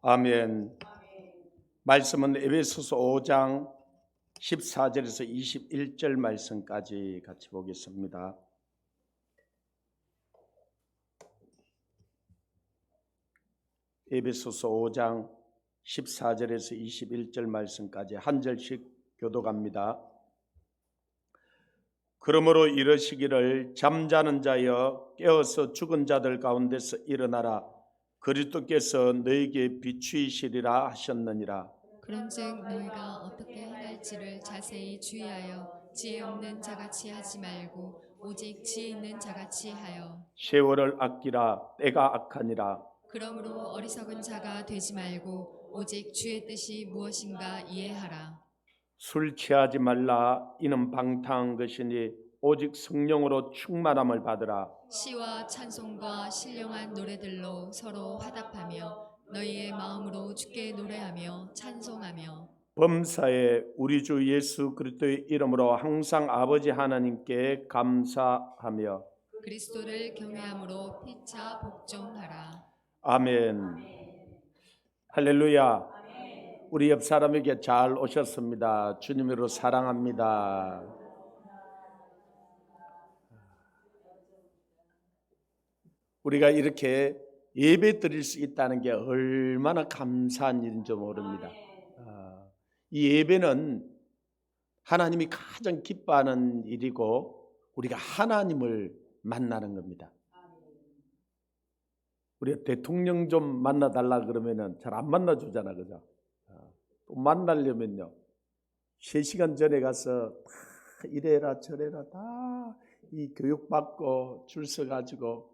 아멘. 말씀은 에베소서 5장 14절에서 21절 말씀까지 같이 보겠습니다. 에베소서 5장 14절에서 21절 말씀까지 한 절씩 교독합니다. 그러므로 이러시기를 잠자는 자여 깨어서 죽은 자들 가운데서 일어나라. 그리스도께서 너희에게 비추이시리라 하셨느니라. 그런즉 너희가 어떻게 행할지를 자세히 주의하여 지혜 없는 자같이 하지 말고 오직 지혜 있는 자같이 하여 세월을 아끼라. 때가 악하니라. 그러므로 어리석은 자가 되지 말고 오직 주의 뜻이 무엇인가 이해하라. 술 취하지 말라. 이는 방탕한 것이니 오직 성령으로 충만함을 받으라. 시와 찬송과 신령한 노래들로 서로 화답하며 너희의 마음으로 주께 노래하며 찬송하며 범사에 우리 주 예수 그리스도의 이름으로 항상 아버지 하나님께 감사하며 그리스도를 경외함으로 피차 복종하라. 아멘. 할렐루야. 우리 옆 사람에게 잘 오셨습니다. 주님으로 사랑합니다. 우리가 이렇게 예배 드릴 수 있다는 게 얼마나 감사한 일인지 모릅니다. 이 예배는 하나님이 가장 기뻐하는 일이고 우리가 하나님을 만나는 겁니다. 우리가 대통령 좀 만나달라 그러면은 잘 안 만나주잖아, 그죠? 또 만나려면요 3시간 전에 가서 다 이래라 저래라 다 이 교육받고 줄 서가지고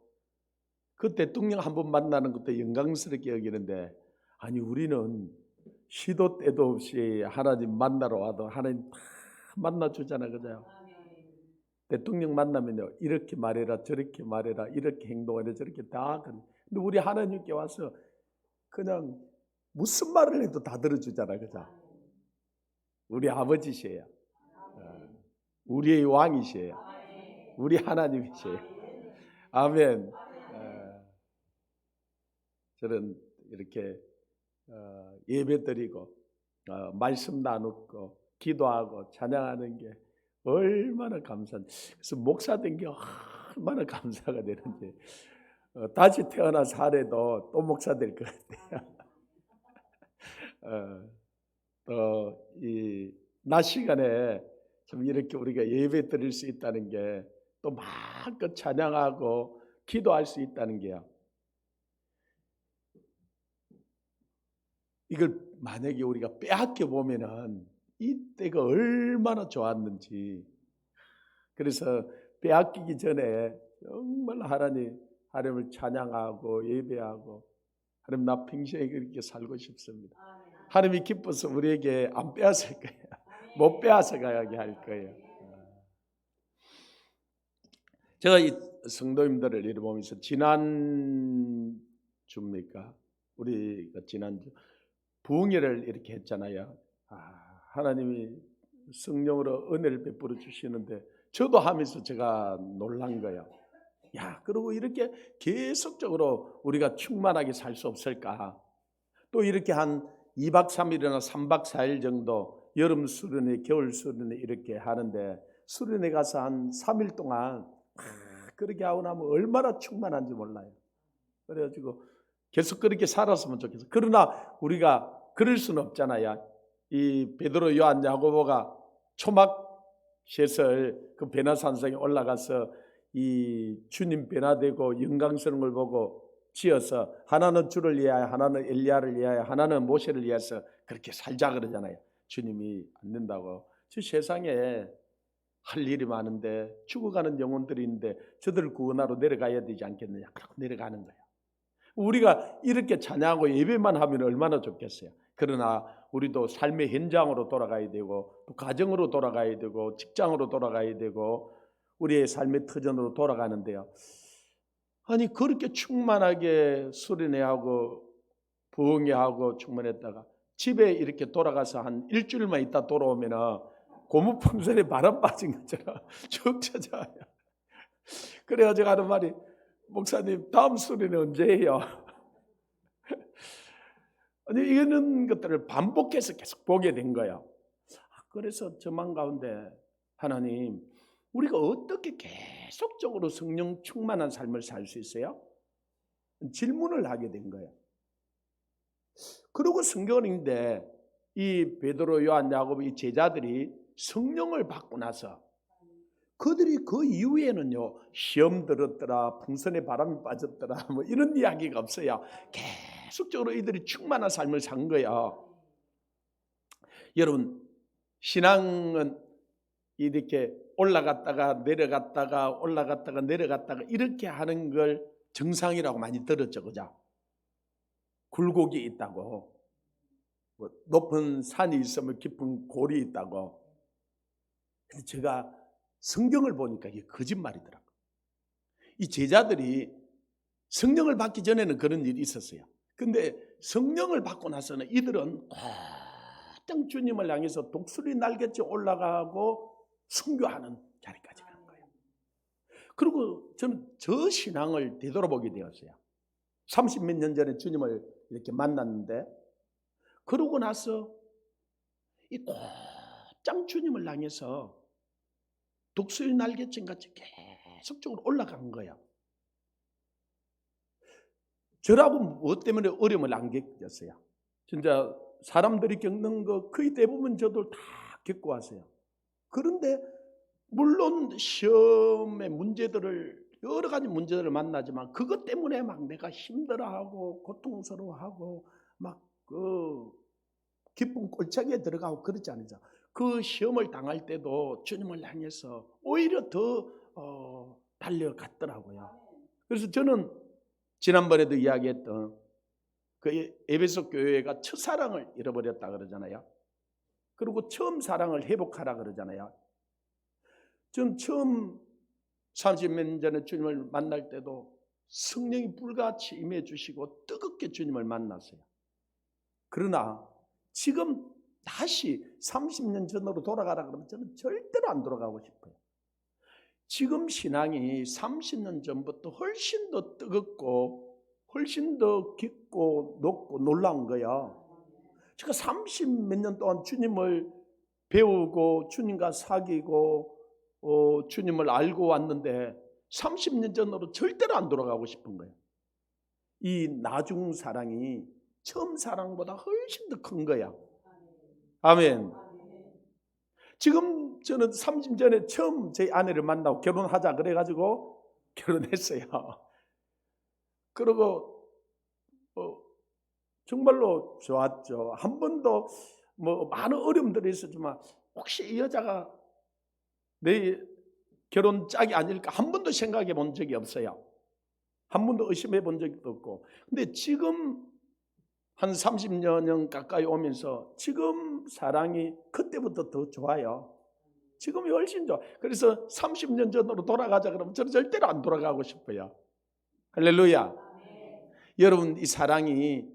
그 대통령 한번 만나는 것도 영광스럽게 여기는데, 아니 우리는 시도 때도 없이 하나님 만나러 와도 하나님 다 만나주잖아, 그죠? 대통령 만나면요 이렇게 말해라 저렇게 말해라 이렇게 행동하라 저렇게 다. 근데 우리 하나님께 와서 그냥 무슨 말을 해도 다 들어주잖아, 그죠? 우리 아버지시에요. 우리의 왕이시에요. 우리 하나님이시에요. 아멘. 저는 이렇게 예배드리고 말씀 나누고 기도하고 찬양하는 게 얼마나 감사한지, 그래서 목사 된 게 얼마나 감사가 되는지, 다시 태어나 살아도 또 목사 될 것 같아요. 또 이 낮 시간에 참 이렇게 우리가 예배 드릴 수 있다는 게, 또 마음껏 찬양하고 기도할 수 있다는 게요, 이걸 만약에 우리가 빼앗겨 보면은 이때가 얼마나 좋았는지. 그래서 빼앗기기 전에 정말 하나님을 찬양하고 예배하고, 하나님 나 평생에 그렇게 살고 싶습니다. 하나님이 기뻐서 우리에게 안 빼앗을 거예요. 못 빼앗아 가게 할 거예요. 제가 이 성도님들을 이렇게 보면서 지난주입니까? 우리가 지난주 부흥회를 이렇게 했잖아요. 하나님이 성령으로 은혜를 베풀어 주시는데 저도 하면서 제가 놀란 거예요. 야, 그리고 이렇게 계속적으로 우리가 충만하게 살 수 없을까? 또 이렇게 한 2박 3일이나 3박 4일 정도 여름 수련회, 겨울 수련회 이렇게 하는데, 수련회 가서 한 3일 동안 그렇게 하고 나면 얼마나 충만한지 몰라요. 그래가지고 계속 그렇게 살았으면 좋겠어. 그러나 우리가 그럴 수는 없잖아요. 이 베드로, 요한, 야고보가 초막 시설 그 베나산성에 올라가서 이 주님 변화되고 영광스러운 걸 보고 지어서 하나는 주를 위하여, 하나는 엘리야를 위하여, 하나는 모세를 위해서 그렇게 살자 그러잖아요. 주님이 안 된다고. 저 세상에 할 일이 많은데 죽어가는 영혼들이 있는데 저들을 구원하러 내려가야 되지 않겠느냐. 그렇게 내려가는 거예요. 우리가 이렇게 찬양하고 예배만 하면 얼마나 좋겠어요. 그러나 우리도 삶의 현장으로 돌아가야 되고, 또 가정으로 돌아가야 되고, 직장으로 돌아가야 되고, 우리의 삶의 터전으로 돌아가는데요, 아니 그렇게 충만하게 수련회하고 부흥회하고 충만했다가 집에 이렇게 돌아가서 한 일주일만 있다 돌아오면 고무풍선에 바람 빠진 것처럼 쭉 찾아와요. 그래가지고 하는 말이, 목사님 다음 수련회 언제 해요? 이런 것들을 반복해서 계속 보게 된 거예요. 그래서 저만 가운데 하나님, 우리가 어떻게 계속적으로 성령 충만한 삶을 살 수 있어요? 질문을 하게 된 거예요. 그리고 성경을 읽는데 이 베드로, 요한, 야고보 이 제자들이 성령을 받고 나서 그들이 그 이후에는요, 시험 들었더라, 풍선에 바람이 빠졌더라, 뭐 이런 이야기가 없어요. 계속적으로 이들이 충만한 삶을 산 거예요. 여러분, 신앙은 이렇게 올라갔다가 내려갔다가 올라갔다가 내려갔다가 이렇게 하는 걸 정상이라고 많이 들었죠, 그죠? 굴곡이 있다고, 뭐 높은 산이 있으면 깊은 골이 있다고. 근데 제가 성경을 보니까 이게 거짓말이더라고요. 이 제자들이 성령을 받기 전에는 그런 일이 있었어요. 근데 성령을 받고 나서는 이들은 곧장 주님을 향해서 독수리 날개째 올라가고 순교하는 자리까지 간 거예요. 그리고 저는 저 신앙을 되돌아보게 되었어요. 30몇 년 전에 주님을 이렇게 만났는데, 그러고 나서 이 곧장 주님을 향해서 독수리 날개쯤 같이 계속적으로 올라간 거예요. 저라고 무엇 때문에 어려움을 안 겪었어요? 진짜 사람들이 겪는 거 거의 대부분 저도 다 겪고 왔어요. 그런데 물론 시험의 문제들을, 여러 가지 문제들을 만나지만 그것 때문에 막 내가 힘들어하고 고통스러워하고 막 그 기쁜 꼴짝에 들어가고 그렇지 않죠. 그 시험을 당할 때도 주님을 향해서 오히려 더 달려갔더라고요. 그래서 저는 지난번에도 이야기했던 그 에베소 교회가 첫사랑을 잃어버렸다 그러잖아요. 그리고 처음 사랑을 회복하라 그러잖아요. 전 처음 30몇 년 전에 주님을 만날 때도 성령이 불같이 임해 주시고 뜨겁게 주님을 만났어요. 그러나 지금 다시 30년 전으로 돌아가라 그러면 저는 절대로 안 돌아가고 싶어요. 지금 신앙이 30년 전부터 훨씬 더 뜨겁고 훨씬 더 깊고 높고 놀라운 거야. 제가 30몇 년 동안 주님을 배우고 주님과 사귀고 주님을 알고 왔는데 30년 전으로 절대로 안 돌아가고 싶은 거예요. 이 나중 사랑이 처음 사랑보다 훨씬 더 큰 거야. 아멘. 지금 저는 30년 전에 처음 제 아내를 만나고 결혼하자 그래가지고 결혼했어요. 그리고 정말로 좋았죠. 한 번도 뭐 많은 어려움들이 있었지만 혹시 이 여자가 내 결혼 짝이 아닐까 한 번도 생각해 본 적이 없어요. 한 번도 의심해 본 적도 없고. 근데 지금 한 30년 가까이 오면서 지금 사랑이 그때부터 더 좋아요. 지금이 훨씬 좋아. 그래서 30년 전으로 돌아가자 그러면 저는 절대로 안 돌아가고 싶어요. 할렐루야. 여러분, 이 사랑이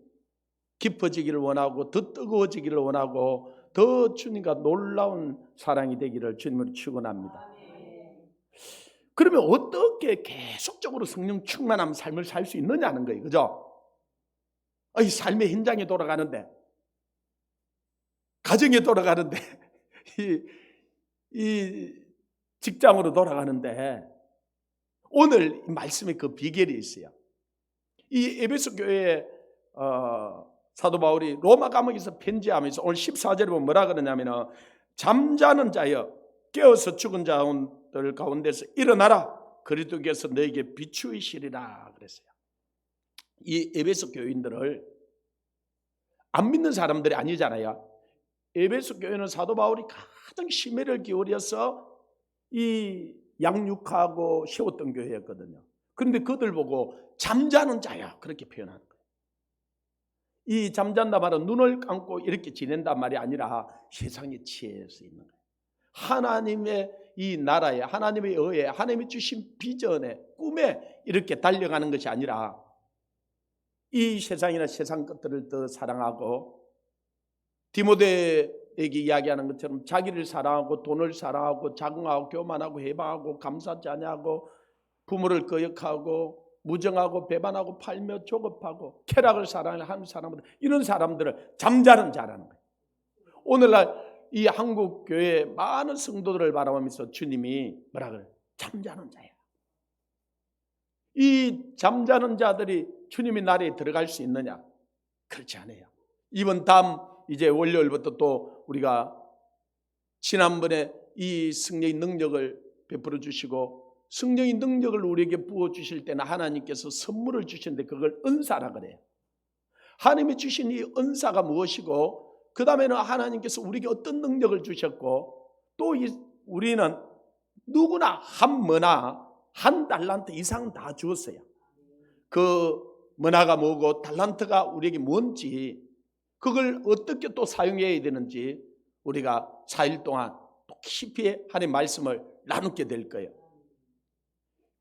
깊어지기를 원하고 더 뜨거워지기를 원하고 더 주님과 놀라운 사랑이 되기를 주님으로 축원합니다. 그러면 어떻게 계속적으로 성령 충만한 삶을 살 수 있느냐는 거예요. 그죠? 이 삶의 현장에 돌아가는데, 가정에 돌아가는데, 이 직장으로 돌아가는데 오늘 이 말씀에 그 비결이 있어요. 이 에베소 교회에 사도 바울이 로마 감옥에서 편지하면서 오늘 14절에 보면 뭐라 그러냐면 잠자는 자여 깨어서 죽은 자들 가운데서 일어나라 그리스도께서 너에게 비추이시리라 그랬어요. 이 에베소 교인들을 안 믿는 사람들이 아니잖아요. 에베소 교회는 사도 바울이 가장 심혈을 기울여서 이 양육하고 세웠던 교회였거든요. 그런데 그들 보고 잠자는 자야 그렇게 표현하는 거예요. 이 잠잔다 말은 눈을 감고 이렇게 지낸단 말이 아니라 세상에 취해서 있는 거예요. 하나님의 이 나라에, 하나님의 의에, 하나님이 주신 비전에, 꿈에 이렇게 달려가는 것이 아니라 이 세상이나 세상 것들을 더 사랑하고 디모데에게 이야기하는 것처럼 자기를 사랑하고 돈을 사랑하고 자긍하고 교만하고 해방하고 감사자냐고 부모를 거역하고 무정하고 배반하고 팔며 조급하고 쾌락을 사랑하는 사람들, 이런 사람들을 잠자는 자라는 거예요. 오늘날 이 한국 교회 많은 성도들을 바라보면서 주님이 뭐라 그래요? 잠자는 자야. 이 잠자는 자들이 주님의 나라에 들어갈 수 있느냐? 그렇지 않아요. 이번 다음 이제 월요일부터 또 우리가 지난번에 이 성령의 능력을 베풀어 주시고, 성령의 능력을 우리에게 부어 주실 때는 하나님께서 선물을 주시는데 그걸 은사라 그래요. 하나님이 주신 이 은사가 무엇이고, 그 다음에는 하나님께서 우리에게 어떤 능력을 주셨고, 또 우리는 누구나 한 머나 한 달란트 이상 다 주었어요. 그 머나가 뭐고 달란트가 우리에게 뭔지, 그걸 어떻게 또 사용해야 되는지 우리가 4일 동안 또 깊이 하나님의 말씀을 나누게 될 거예요.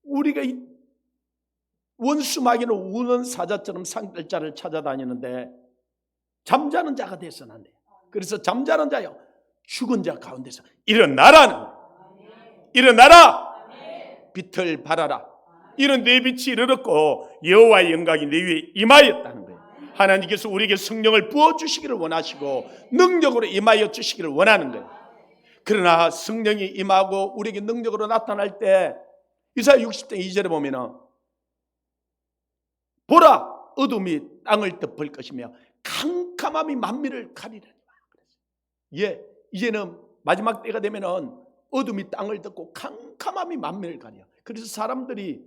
우리가 이 원수마귀는 우는 사자처럼 상들자를 찾아다니는데 잠자는 자가 되어서는 안 돼요. 그래서 잠자는 자요, 죽은 자 가운데서 일어나라는 거예요. 일어나라, 빛을 발하라. 이런 내 빛이 이르렀고 여호와의 영광이 내 위에 임하였다는 거예요. 하나님께서 우리에게 성령을 부어주시기를 원하시고 능력으로 임하여 주시기를 원하는 거예요. 그러나 성령이 임하고 우리에게 능력으로 나타날 때 이사야 60장 2절에 보면은 보라, 어둠이 땅을 덮을 것이며 캄캄함이 만민을 가리리라. 예, 이제는 마지막 때가 되면은 어둠이 땅을 덮고 캄캄함이 만민을 가려. 그래서 사람들이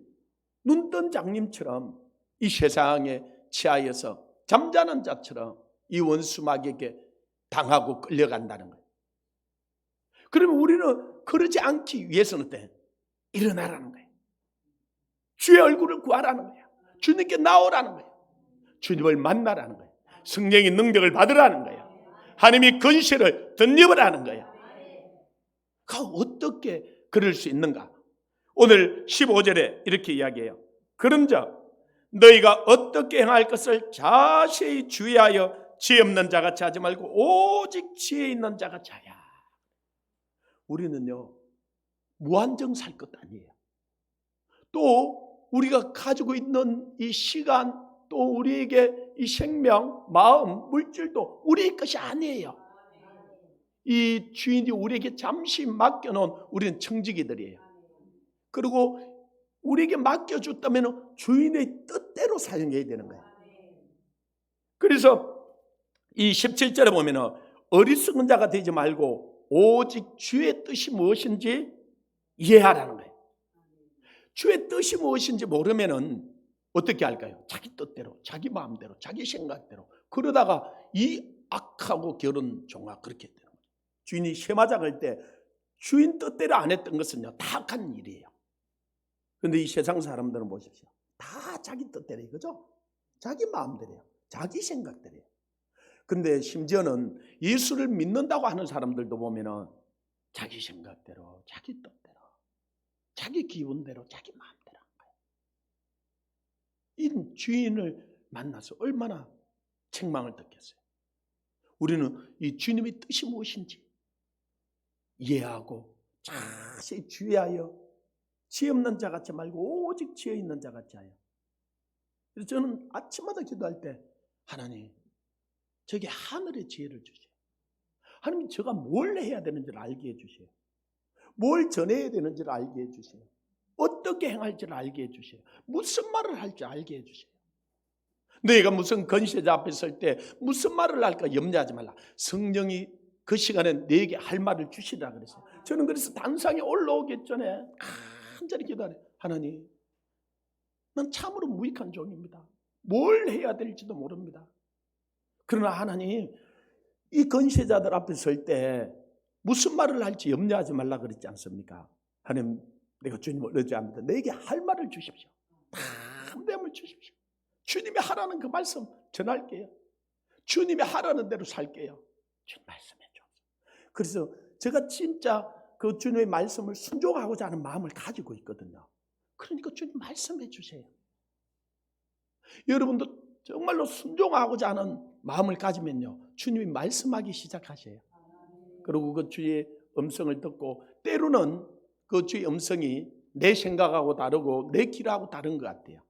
눈뜬 장님처럼 이 세상에 취하여서 잠자는 자처럼 이 원수마귀에게 당하고 끌려간다는 거예요. 그러면 우리는 그러지 않기 위해서는 어때? 일어나라는 거예요. 주의 얼굴을 구하라는 거예요. 주님께 나오라는 거예요. 주님을 만나라는 거예요. 성령의 능력을 받으라는 거예요. 하나님의 권세를 덧입으라는 거예요. 어떻게 그럴 수 있는가? 오늘 15절에 이렇게 이야기해요. 그런즉 너희가 어떻게 행할 것을 자세히 주의하여 지혜 없는 자같이 하지 말고 오직 지혜 있는 자같이 하야. 우리는요, 무한정 살 것 아니에요. 또 우리가 가지고 있는 이 시간, 또 우리에게 이 생명, 마음, 물질도 우리의 것이 아니에요. 이 주인이 우리에게 잠시 맡겨놓은 우리는 청지기들이에요. 그리고 우리에게 맡겨줬다면 주인의 뜻대로 사용해야 되는 거예요. 그래서 이 17절에 보면 어리석은 자가 되지 말고 오직 주의 뜻이 무엇인지 이해하라는 거예요. 주의 뜻이 무엇인지 모르면은 어떻게 할까요? 자기 뜻대로, 자기 마음대로, 자기 생각대로 그러다가 이 악하고 결혼 종아 그렇게 되는 거예요. 주인이 세마작을 때 주인 뜻대로 안 했던 것은요, 다 악한 일이에요. 그런데 이 세상 사람들은 보십시오. 다 자기 뜻대로 이거죠? 자기 마음대로요. 자기 생각대로요. 근데 심지어는 예수를 믿는다고 하는 사람들도 보면은 자기 생각대로, 자기 뜻대로, 자기 기분대로, 자기 마음대로 하는 거예요. 이 주인을 만나서 얼마나 책망을 듣겠어요. 우리는 이 주님의 뜻이 무엇인지 이해하고 자세히 주의하여 지혜 없는 자 같지 말고 오직 지혜 있는 자 같이 하여. 그래서 저는 아침마다 기도할 때 하나님, 저게 하늘의 지혜를 주세요. 하나님, 제가 뭘 해야 되는지를 알게 해주세요. 뭘 전해야 되는지를 알게 해주세요. 어떻게 행할지를 알게 해주세요. 무슨 말을 할지 알게 해주세요. 너희가 무슨 권세자 앞에 설 때 무슨 말을 할까 염려하지 말라. 성령이 그 시간에 너에게 할 말을 주시라 그랬어요. 저는 그래서 단상에 올라오기 전에 간절히 기도하래. 하나님, 난 참으로 무익한 종입니다. 뭘 해야 될지도 모릅니다. 그러나 하나님, 이 권세자들 앞에 설 때 무슨 말을 할지 염려하지 말라 그랬지 않습니까? 하나님, 내가 주님을 의지합니다. 내게 할 말을 주십시오. 담대함을 주십시오. 주님이 하라는 그 말씀 전할게요. 주님이 하라는 대로 살게요. 주님 말씀해 주옵소서. 그래서 제가 진짜 그 주님의 말씀을 순종하고자 하는 마음을 가지고 있거든요. 그러니까 주님 말씀해 주세요. 여러분도 정말로 순종하고자 하는 마음을 가지면요, 주님이 말씀하기 시작하세요. 그리고 그 주의 음성을 듣고, 때로는 그 주의 음성이 내 생각하고 다르고 내 길하고 다른 것 같아요.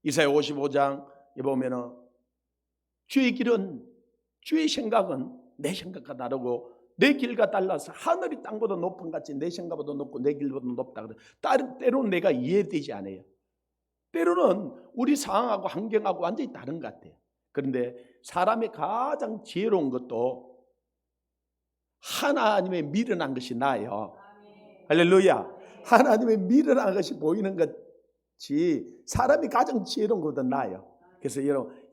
이사야 55장에 보면은 주의 길은, 주의 생각은 내 생각과 다르고 내 길과 달라서 하늘이 땅보다 높은 같이 내 생각보다 높고 내 길보다 높다 그래. 때로는 내가 이해되지 않아요. 때로는 우리 상황하고 환경하고 완전히 다른 것 같아요. 그런데 사람의 가장 지혜로운 것도 하나님의 미련한 것이 나아요. 할렐루야. 하나님의 미련한 것이 보이는 것이 사람이 가장 지혜로운 것보다 나아요. 그래서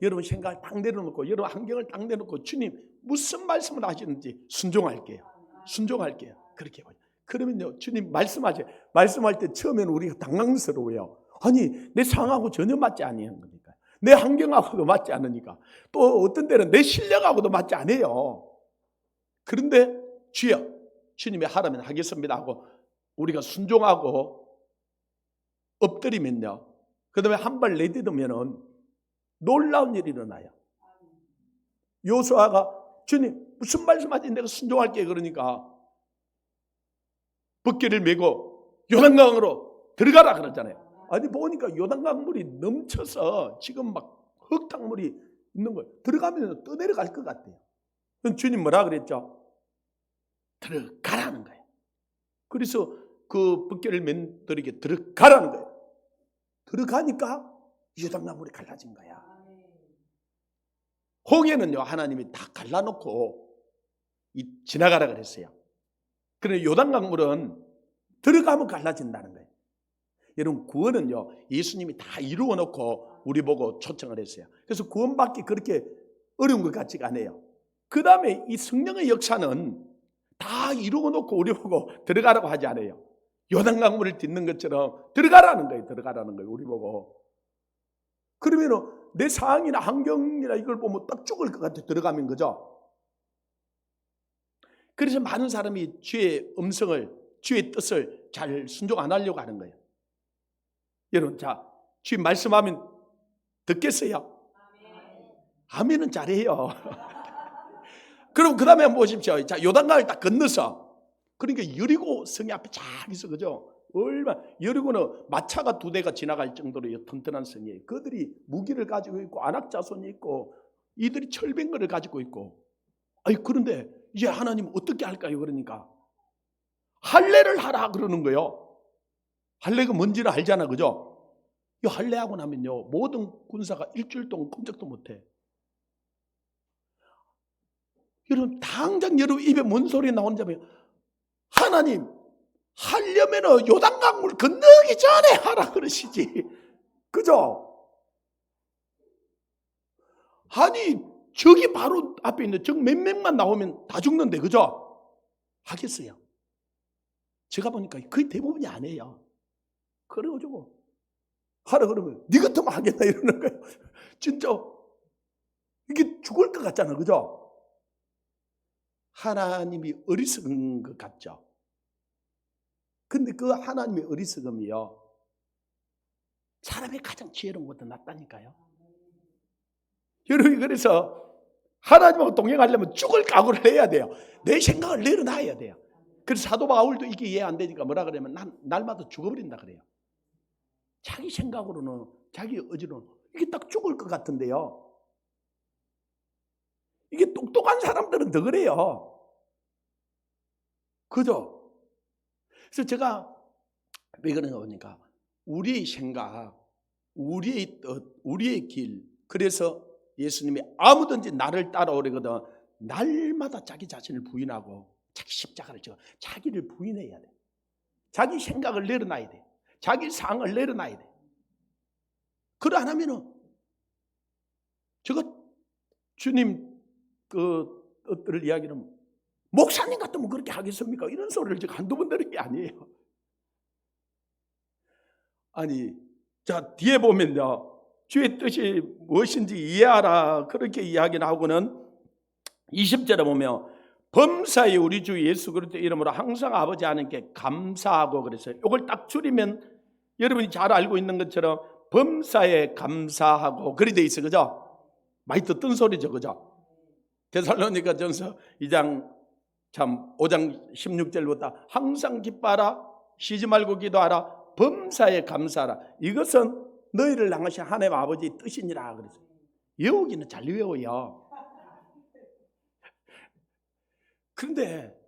여러분 생각을 딱 내려놓고 여러분 환경을 딱 내려놓고 주님 무슨 말씀을 하시는지 순종할게요. 순종할게요. 그렇게 해봐요. 그러면요 주님 말씀하세요. 말씀할 때 처음에는 우리가 당황스러워요. 아니 내 상황하고 전혀 맞지 않는 거니까. 내 환경하고도 맞지 않으니까. 또 어떤 때는 내 실력하고도 맞지 않아요. 그런데 주여 주님이 하라면 하겠습니다 하고 우리가 순종하고 엎드리면요. 그 다음에 한 발 내딛으면은 놀라운 일이 일어나요. 요수아가 주님 무슨 말씀하지 내가 순종할게 그러니까 붓기를 메고 요단강으로 들어가라 그러잖아요. 아니 보니까 요단강 물이 넘쳐서 지금 막 흙탕물이 있는 거예요. 들어가면 떠내려갈 것 같아요. 주님 뭐라 그랬죠? 들어가라는 거예요. 그래서 그 붓기를 맨 들에게 들어가라는 거예요. 들어가니까 요단강 물이 갈라진 거야. 홍해는요 하나님이 다 갈라놓고 지나가라 그랬어요. 그런데 요단강 물은 들어가면 갈라진다는 거예요. 여러분 구원은요 예수님이 다 이루어 놓고 우리 보고 초청을 했어요. 그래서 구원받기 그렇게 어려운 것 같지가 않아요. 그 다음에 이 성령의 역사는 다 이루어 놓고 우리 보고 들어가라고 하지 않아요. 요단강 물을 딛는 것처럼 들어가라는 거예요. 들어가라는 거예요. 우리 보고. 그러면 내 상황이나 환경이나 이걸 보면 딱 죽을 것 같아 들어가면 그죠? 그래서 많은 사람이 주의 음성을 주의 뜻을 잘 순종 안 하려고 하는 거예요. 여러분 자 주님 말씀하면 듣겠어요? 아멘은 잘해요. 그럼 그 다음에 한번 보십시오. 자 요단강을 딱 건너서 그러니까 여리고 성이 앞에 쫙 있어 그죠? 얼마나 여리고는 마차가 2대가 지나갈 정도로 튼튼한 성이에요. 그들이 무기를 가지고 있고 안악자손이 있고 이들이 철병거를 가지고 있고 아니 그런데 이제 하나님 어떻게 할까요? 그러니까 할례를 하라 그러는 거예요. 할례가 뭔지는 알잖아 그죠? 이 할례하고 나면요 모든 군사가 일주일 동안 꼼짝도 못해. 여러분 당장 여러분 입에 뭔 소리 나오는지 보면 하나님 하려면 요단강물 건너기 전에 하라 그러시지 그죠? 아니 저기 바로 앞에 있는 저 몇 명만 나오면 다 죽는데 그죠? 하겠어요? 제가 보니까 거의 대부분이 안 해요. 그래가지고 하라 그러면 네 같으면 하겠다 이러는 거예요. 진짜 이게 죽을 것 같잖아 그죠? 하나님이 어리석은 것 같죠? 근데 그 하나님의 어리석음이요 사람의 가장 지혜로운 것도 낫다니까요. 여러분 그래서 하나님하고 동행하려면 죽을 각오를 해야 돼요. 내 생각을 내려놔야 돼요. 그래서 사도 바울도 이게 이해 안 되니까 뭐라 그러냐면 난 날마다 죽어버린다 그래요. 자기 생각으로는 자기 의지로는 이게 딱 죽을 것 같은데요. 이게 똑똑한 사람들은 더 그래요. 그죠? 그래서 제가 왜 그런가 보니까 우리의 생각, 우리의 뜻, 우리의 길 그래서 예수님이 아무든지 나를 따라오려거든 날마다 자기 자신을 부인하고 자기 십자가를 져 자기를 부인해야 돼. 자기 생각을 내려놔야 돼. 자기 상을 내려놔야 돼. 그걸 안 하면은 제가 주님 그 뜻들을 이야기하면 목사님 같으면 그렇게 하겠습니까? 이런 소리를 제가 한두 번 들은 게 아니에요. 아니 자 뒤에 보면요 주의 뜻이 무엇인지 이해하라 그렇게 이야기를 하고는 20절에 보면 범사에 우리 주 예수 그리스도 이름으로 항상 아버지 하나님께 감사하고 그랬어요. 이걸 딱 줄이면 여러분이 잘 알고 있는 것처럼 범사에 감사하고 그리 돼 있어 그죠? 많이 듣던 소리죠 그죠? 데살로니가 전서 2장 참 5장 16절부터 항상 기뻐하라 쉬지 말고 기도하라 범사에 감사하라. 이것은 너희를 향하신 하나님 아버지의 뜻이니라 그랬어요. 외우기는 잘 외워요. 그런데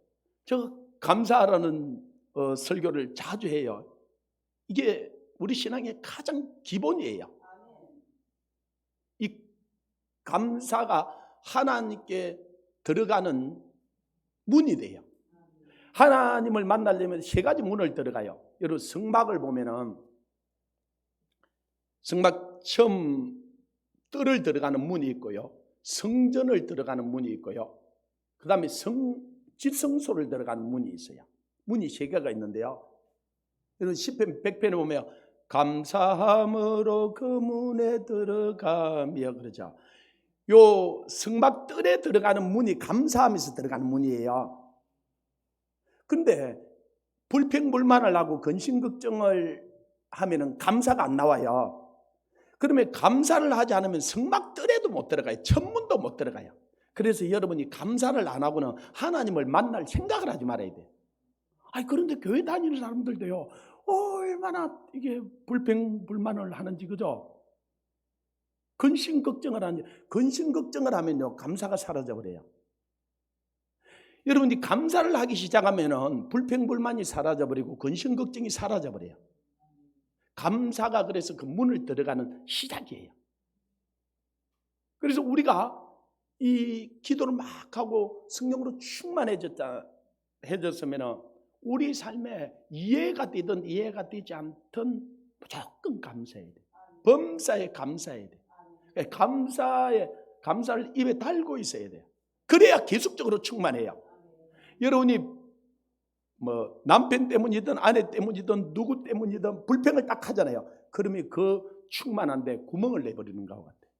저 감사하라는 설교를 자주 해요. 이게 우리 신앙의 가장 기본이에요. 이 감사가 하나님께 들어가는 문이 돼요. 하나님을 만나려면 세 가지 문을 들어가요. 여러분 성막을 보면은 성막 처음 뜰을 들어가는 문이 있고요, 성전을 들어가는 문이 있고요, 그 다음에 지성소를 들어가는 문이 있어요. 문이 세 개가 있는데요. 여러분 시편 100편에 보면 감사함으로 그 문에 들어가며 그러죠. 요 성막 뜰에 들어가는 문이 감사하면서 들어가는 문이에요. 근데 불평불만을 하고 근심걱정을 하면은 감사가 안 나와요. 그러면 감사를 하지 않으면 성막 뜰에도 못 들어가요. 천문도 못 들어가요. 그래서 여러분이 감사를 안 하고는 하나님을 만날 생각을 하지 말아야 돼요. 아니 그런데 교회 다니는 사람들도요, 얼마나 이게 불평불만을 하는지, 그죠? 근심걱정을 하는지. 근심걱정을 하면요 감사가 사라져 버려요. 여러분이 감사를 하기 시작하면은 불평불만이 사라져 버리고 근심걱정이 사라져 버려요. 감사가 그래서 그 문을 들어가는 시작이에요. 그래서 우리가 이 기도를 막 하고 성령으로 충만해졌으면 우리 삶에 이해가 되든 이해가 되지 않든 무조건 감사해야 돼요. 범사에 감사해야 돼요. 감사를 입에 달고 있어야 돼요. 그래야 계속적으로 충만해요. 여러분이 뭐 남편 때문이든 아내 때문이든 누구 때문이든 불평을 딱 하잖아요. 그러면 그 충만한데 구멍을 내버리는 것 같아요.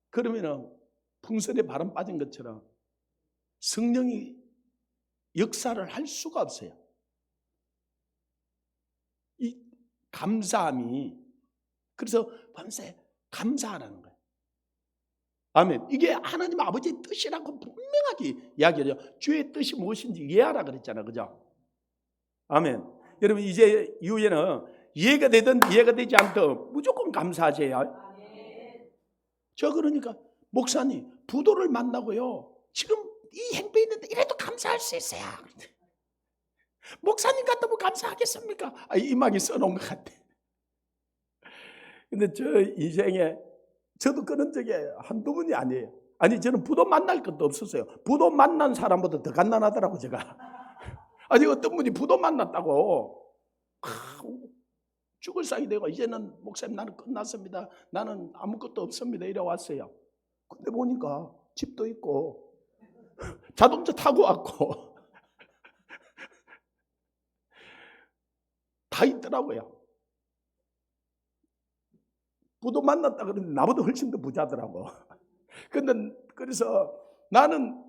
그러면은 풍선에 바람 빠진 것처럼 성령이 역사를 할 수가 없어요. 이 감사함이, 그래서 밤새 감사하라는 거예요. 아멘. 이게 하나님 아버지의 뜻이라고 분명하게 이야기해요. 주의 뜻이 무엇인지 이해하라 그랬잖아요. 그죠? 아멘. 여러분 이제 이후에는 이해가 되든 이해가 되지 않든 무조건 감사하세요. 저 그러니까 목사님 부도를 만나고요, 지금 이 행패 있는데 이래도 감사할 수 있어요. 목사님 같다면 감사하겠습니까? 이막이 써놓은 것 같아. 근데 저 인생에 저도 그런 적이 한두 번이 아니에요. 아니 저는 부도 만날 것도 없었어요. 부도 만난 사람보다 더 갓난하더라고 제가. 아니 어떤 분이 부도 만났다고 죽을 상이 되고 이제는 목사님 나는 끝났습니다, 나는 아무것도 없습니다 이래 왔어요. 근데 보니까 집도 있고 자동차 타고 왔고 다 있더라고요. 부도 만났다 그러는데 나보다 훨씬 더 부자더라고. 근데 그래서 나는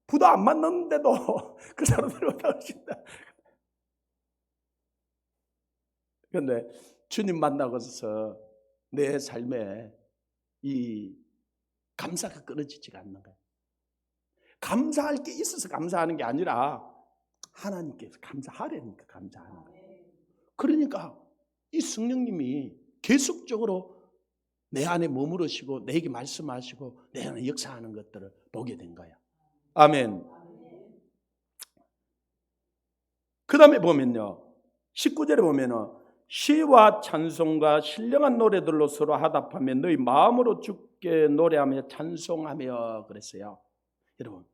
부도 안 만났는데도 그 사람들보다 훨씬 더. 근데 주님 만나고서 내 삶에 이 감사가 끊어지지가 않는 거예요. 감사할 게 있어서 감사하는 게 아니라 하나님께서 감사하려니까 감사하는 거예요. 그러니까 이 성령님이 계속적으로 내 안에 머무르시고 내게 말씀하시고 내 안에 역사하는 것들을 보게 된 거예요. 아멘. 그 다음에 보면요 19절에 보면은 시와 찬송과 신령한 노래들로 서로 화답하며 너희 마음으로 주께 노래하며 찬송하며 그랬어요. 여러분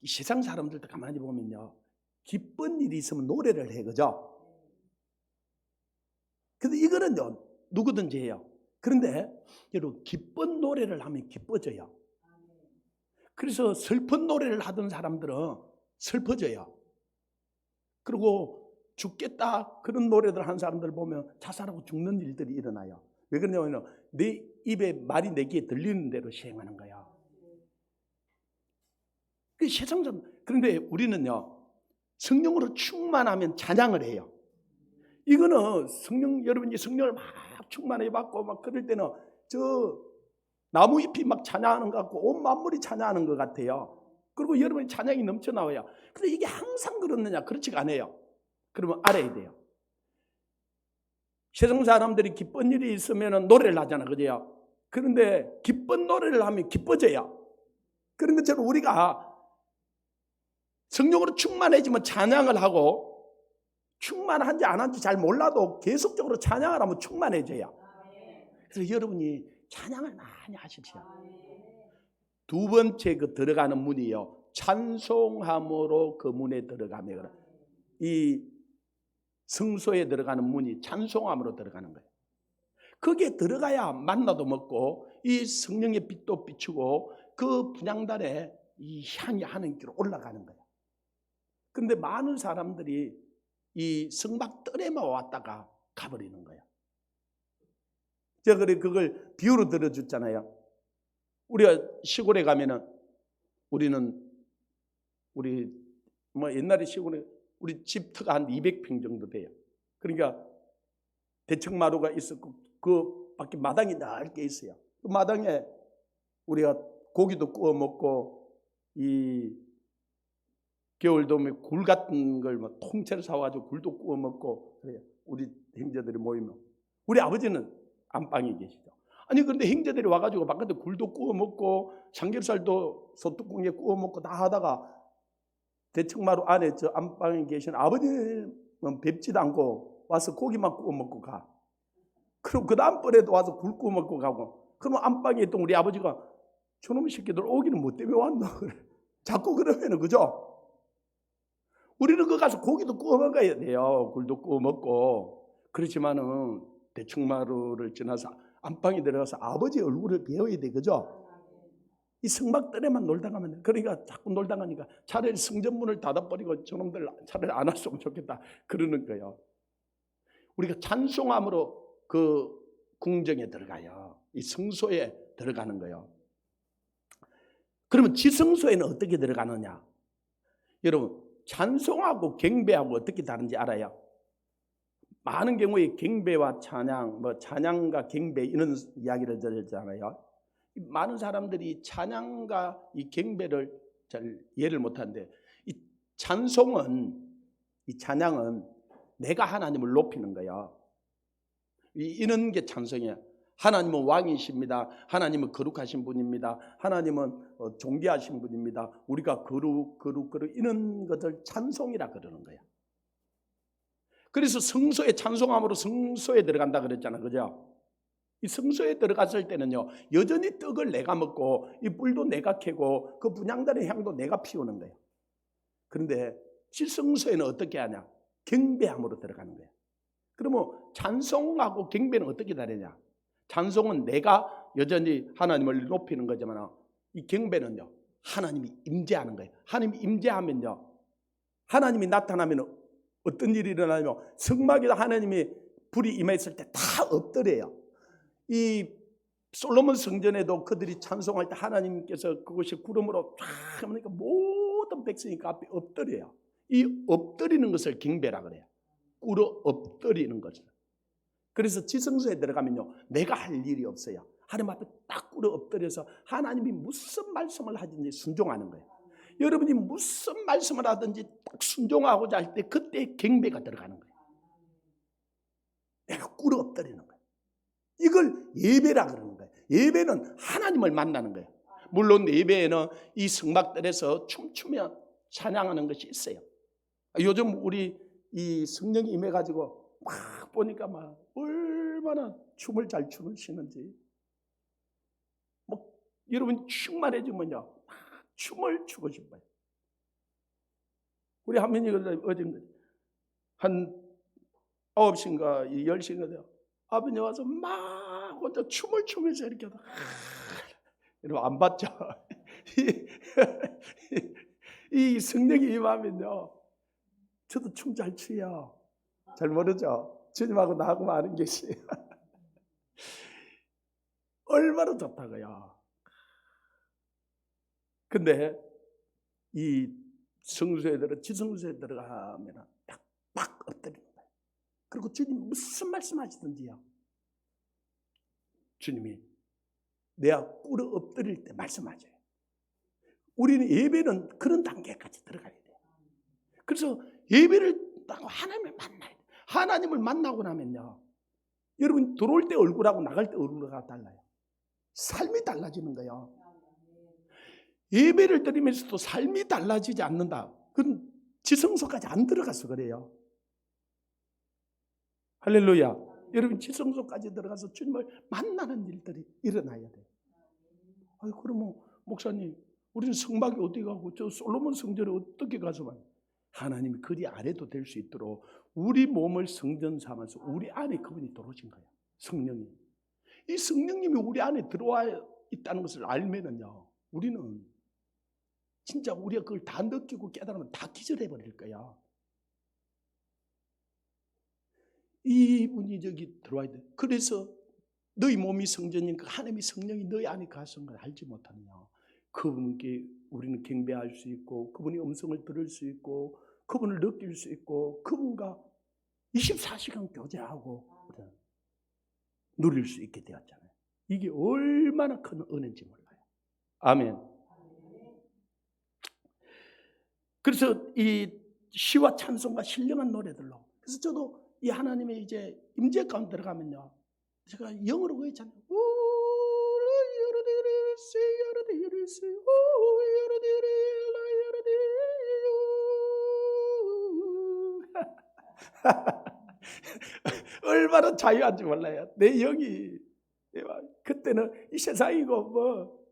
이 세상 사람들도 가만히 보면요 기쁜 일이 있으면 노래를 해, 그죠? 근데 이거는요 누구든지 해요. 그런데 여러분 기쁜 노래를 하면 기뻐져요. 그래서 슬픈 노래를 하던 사람들은 슬퍼져요. 그리고 죽겠다 그런 노래들 한 사람들 보면 자살하고 죽는 일들이 일어나요. 왜 그러냐면 내 입에 말이 내 귀에 들리는 대로 시행하는 거야. 그 세상 사람. 그런데 우리는요 성령으로 충만하면 찬양을 해요. 이거는 여러분이 성령을 막 충만해 받고 막 그럴 때는 저 나무 잎이 막 찬양하는 것 같고 온 만물이 찬양하는 것 같아요. 그리고 여러분이 찬양이 넘쳐나와요. 근데 이게 항상 그렇느냐? 그렇지가 않아요. 그러면 알아야 돼요. 세상 사람들이 기쁜 일이 있으면 노래를 하잖아, 그죠? 그런데 기쁜 노래를 하면 기뻐져요. 그런 것처럼 우리가 성령으로 충만해지면 찬양을 하고, 충만한지 안 한지 잘 몰라도 계속적으로 찬양을 하면 충만해져요. 그래서 여러분이 찬양을 많이 하십시오. 두 번째 그 들어가는 문이요, 찬송함으로 그 문에 들어가며, 이 성소에 들어가는 문이 찬송함으로 들어가는 거예요. 거기에 들어가야 만나도 먹고 이 성령의 빛도 비추고 그 분향단에 이 향이 하나님께로 올라가는 거예요. 그런데 많은 사람들이 이 성막 뜰에만 왔다가 가버리는 거예요. 제가 그걸 비유로 들어줬잖아요. 우리가 시골에 가면은 우리 옛날에 시골에 우리 집터가 한 200평 정도 돼요. 그러니까 대청마루가 있었고 그 밖에 마당이 넓게 있어요. 그 마당에 우리가 고기도 구워 먹고 이 겨울 되면 굴 같은 걸 막 통째로 사와가지고 굴도 구워 먹고 그래요. 우리 형제들이 모이면. 우리 아버지는 안방에 계시죠. 아니 그런데 형제들이 와가지고 바깥에 굴도 구워 먹고 삼겹살도 소뚜껑에 구워 먹고 다 하다가 대청마루 안에 저 안방에 계신 아버지는 뵙지도 않고 와서 고기만 구워 먹고 가. 그럼 그 다음번에도 와서 굴 구워 먹고 가고. 그러면 안방에 있던 우리 아버지가 저놈의 새끼들 오기는 뭐 때문에 왔노? 자꾸 그러면은 그죠? 우리는 그 가서 고기도 구워 먹어야 돼요. 굴도 구워 먹고. 그렇지만은 대청마루를 지나서 안방에 들어가서 아버지 얼굴을 배워야 돼, 그죠? 이 성막들에만 놀다 가면, 그러니까 자꾸 놀다 가니까 차라리 성전문을 닫아버리고 저놈들 차라리 안 왔으면 좋겠다 그러는 거예요. 우리가 찬송함으로 그 궁정에 들어가요. 이 성소에 들어가는 거예요. 그러면 지성소에는 어떻게 들어가느냐? 여러분, 찬송하고 경배하고 어떻게 다른지 알아요? 많은 경우에 경배와 찬양, 찬양과 경배 이런 이야기를 들었잖아요. 많은 사람들이 찬양과 이 경배를 잘 이해를 못하는데, 이 찬양은 내가 하나님을 높이는 거예요. 이런 게 찬송이에요. 하나님은 왕이십니다. 하나님은 거룩하신 분입니다. 하나님은 존귀하신 분입니다. 우리가 거룩 이런 것을 찬송이라 그러는 거예요. 그래서 성소에 찬송함으로 성소에 들어간다 그랬잖아, 그죠? 이 성소에 들어갔을 때는요, 여전히 떡을 내가 먹고 이 뿔도 내가 캐고 그 분향단의 향도 내가 피우는 거예요. 그런데 지성소에는 어떻게 하냐? 경배함으로 들어가는 거예요. 그러면 찬송하고 경배는 어떻게 다르냐? 찬송은 내가 여전히 하나님을 높이는 거지만 이 경배는요, 하나님이 임재하는 거예요. 하나님이 임재하면요, 하나님이 나타나면 어떤 일이 일어나냐면 성막에 하나님이 불이 임했을 때 다 엎드려요. 이 솔로몬 성전에도 그들이 찬송할 때 하나님께서 그것이 구름으로 쫙 하니까 모든 백성이 그 앞에 엎드려요. 이 엎드리는 것을 경배라 그래요. 꿇어 엎드리는 것을. 그래서 지성소에 들어가면요, 내가 할 일이 없어요. 하나님 앞에 딱 꿇어 엎드려서 하나님이 무슨 말씀을 하든지 순종하는 거예요. 여러분이 무슨 말씀을 하든지 딱 순종하고자 할 때 그때 경배가 들어가는 거예요. 내가 꿇어 엎드리는 거예요. 이걸 예배라 그러는 거예요. 예배는 하나님을 만나는 거예요. 물론 예배에는 이 성막들에서 춤추며 찬양하는 것이 있어요. 요즘 우리 이 성령이 임해가지고 막 보니까 막 얼마나 춤을 잘 추시는지. 여러분 충만해지면요, 막 춤을 추고 싶어요. 우리 한민이가 어제 한 9시인가 10시인가 돼요. 아버님 와서 막 혼자 춤을 추면서 이렇게 여러분 안 봤죠? 이 성령이 임하면요, 저도 춤 잘 추요. 잘 모르죠? 주님하고 나하고 아는 것이 얼마나 좋다고요. 근데 이 성소에 지성소에 들어가면 딱 엎드리는 거예요. 그리고 주님 무슨 말씀하시든지요, 주님이 내가 꿇어 엎드릴 때 말씀하셔요. 우리는 예배는 그런 단계까지 들어가야 돼요. 그래서 예배를 하고 하나님을 만나야 돼요. 하나님을 만나고 나면요, 여러분 들어올 때 얼굴하고 나갈 때 얼굴하고 달라요. 삶이 달라지는 거예요. 예배를 드리면서도 삶이 달라지지 않는다. 그건 지성소까지 안 들어가서 그래요. 할렐루야. 여러분 지성소까지 들어가서 주님을 만나는 일들이 일어나야 돼요. 아니 그러면 목사님 우리는 성막이 어디 가고 저 솔로몬 성전에 어떻게 가서 하나님이 그리 아래도 될 수 있도록 우리 몸을 성전 삼아서 우리 안에 그분이 들어오신 거예요. 성령이. 이 성령님이 우리 안에 들어와 있다는 것을 알면은요, 우리는 진짜 우리가 그걸 다 느끼고 깨달으면 다 기절해 버릴 거야. 이분이 저기 들어와야 돼. 그래서 너희 몸이 성전이니까 하나님의 성령이 너희 안에 가신 걸 알지 못하느냐. 그분께 우리는 경배할 수 있고 그분의 음성을 들을 수 있고 그분을 느낄 수 있고 그분과 24시간 교제하고 누릴 수 있게 되었잖아요. 이게 얼마나 큰 은혜인지 몰라요. 아멘. 그래서 이 시와 찬송과 신령한 노래들로, 그래서 저도 이 하나님의 이제 임재 가운데 들어가면요, 제가 영어로 그랬잖아요. 얼마나 자유한지 몰라요. 내 영이 그때는 이 세상이고 뭐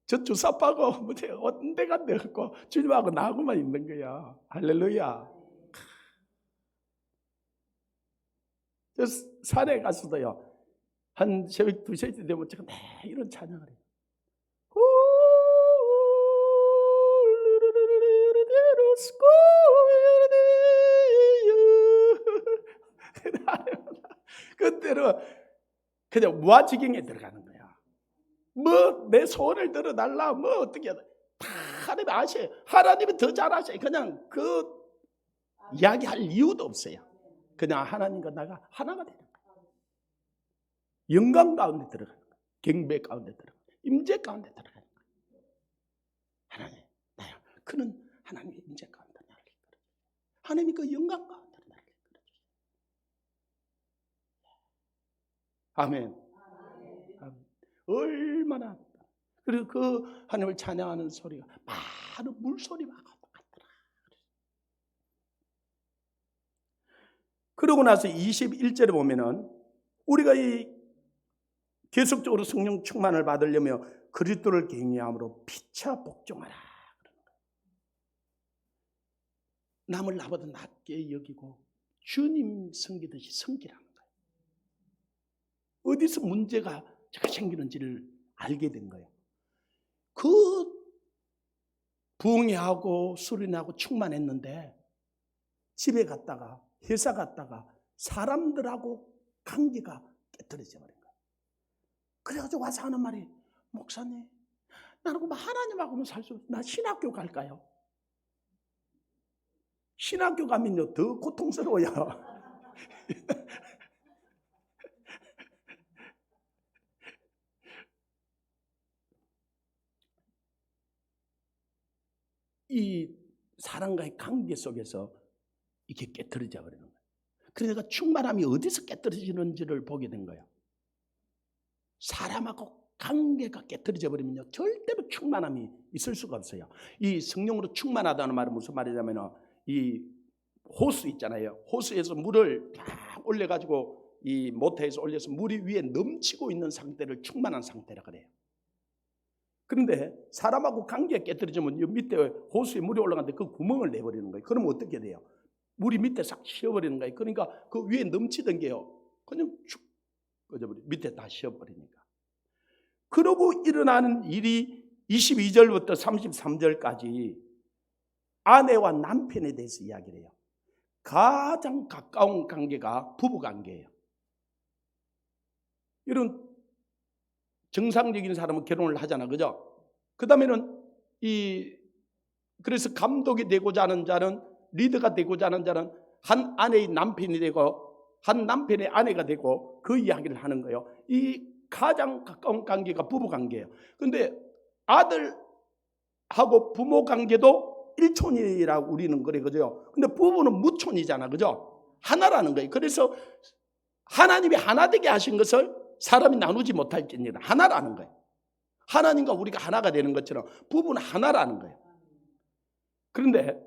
저 주사파고 뭐 어떤 데 간데 없고 주님하고 나하고만 있는 거야. 할렐루야. 저 산에 가서도요, 한 새벽 2시쯤 되면 제가 이런 찬양을 해요. 그때는 그냥 무아지경에 들어가는 거야. 뭐 내 소원을 들어달라 뭐 어떻게 하다 하나님 아셔요. 하나님은 더 잘 아셔요. 그냥 그 이야기할 이유도 없어요. 그냥 하나님과 나가 하나가 되는 거야. 영광 가운데 들어가는 거야. 경배 가운데 들어가는 거야. 임재 가운데 들어가는 거야. 하나님 나야 그는 하나님의 임재 가운데 나를 이끌어. 하나님이 그 영광 가운데 나를 이끌어. 아멘. 아멘. 얼마나. 그리고 그 하나님을 찬양하는 소리가 많은 물소리와 같더라. 그러고 나서 21절에 보면은 우리가 이 계속적으로 성령 충만을 받으려면 그리스도를 경외함으로 피차 복종하라. 남을 나보다 낮게 여기고 주님 섬기듯이 섬기라는 거예요. 어디서 문제가 생기는지를 알게 된 거예요. 그 부흥회하고 수련회하고 충만했는데 집에 갔다가 회사 갔다가 사람들하고 관계가 깨트려져 버린 거예요. 그래가지고 와서 하는 말이, 목사님 나는 하나님하고는 살 수 없어요. 나 신학교 갈까요? 신학교 가면요 더 고통스러워요. 이 사람과의 관계 속에서 이렇게 깨트려져 버리는 거예요. 그러니까 충만함이 어디서 깨트려지는지를 보게 된 거예요. 사람하고 관계가 깨트려져 버리면요 절대로 충만함이 있을 수가 없어요. 이 성령으로 충만하다는 말은 무슨 말이냐면, 이 호수 있잖아요. 호수에서 물을 다 올려가지고 이 모터에서 올려서 물이 위에 넘치고 있는 상태를 충만한 상태라 그래요. 그런데 사람하고 관계가 깨트려지면 밑에 호수에 물이 올라가는데 그 구멍을 내버리는 거예요. 그러면 어떻게 돼요? 물이 밑에 싹 쉬어버리는 거예요. 그러니까 그 위에 넘치던 게요 그냥 쭉 꺼져버려. 밑에 다 쉬어버리니까. 그러고 일어나는 일이 22절부터 33절까지 아내와 남편에 대해서 이야기를 해요. 가장 가까운 관계가 부부관계예요. 이런 정상적인 사람은 결혼을 하잖아, 그죠? 그 다음에는 그래서 감독이 되고자 하는 자는, 리더가 되고자 하는 자는 한 아내의 남편이 되고 한 남편의 아내가 되고 그 이야기를 하는 거예요. 이 가장 가까운 관계가 부부 관계예요. 그런데 아들하고 부모 관계도 일촌이라고 우리는 그래, 그죠? 근데 부부는 무촌이잖아, 그죠? 하나라는 거예요. 그래서 하나님이 하나 되게 하신 것을 사람이 나누지 못할지니라. 하나라는 거예요. 하나님과 우리가 하나가 되는 것처럼 부부는 하나라는 거예요. 그런데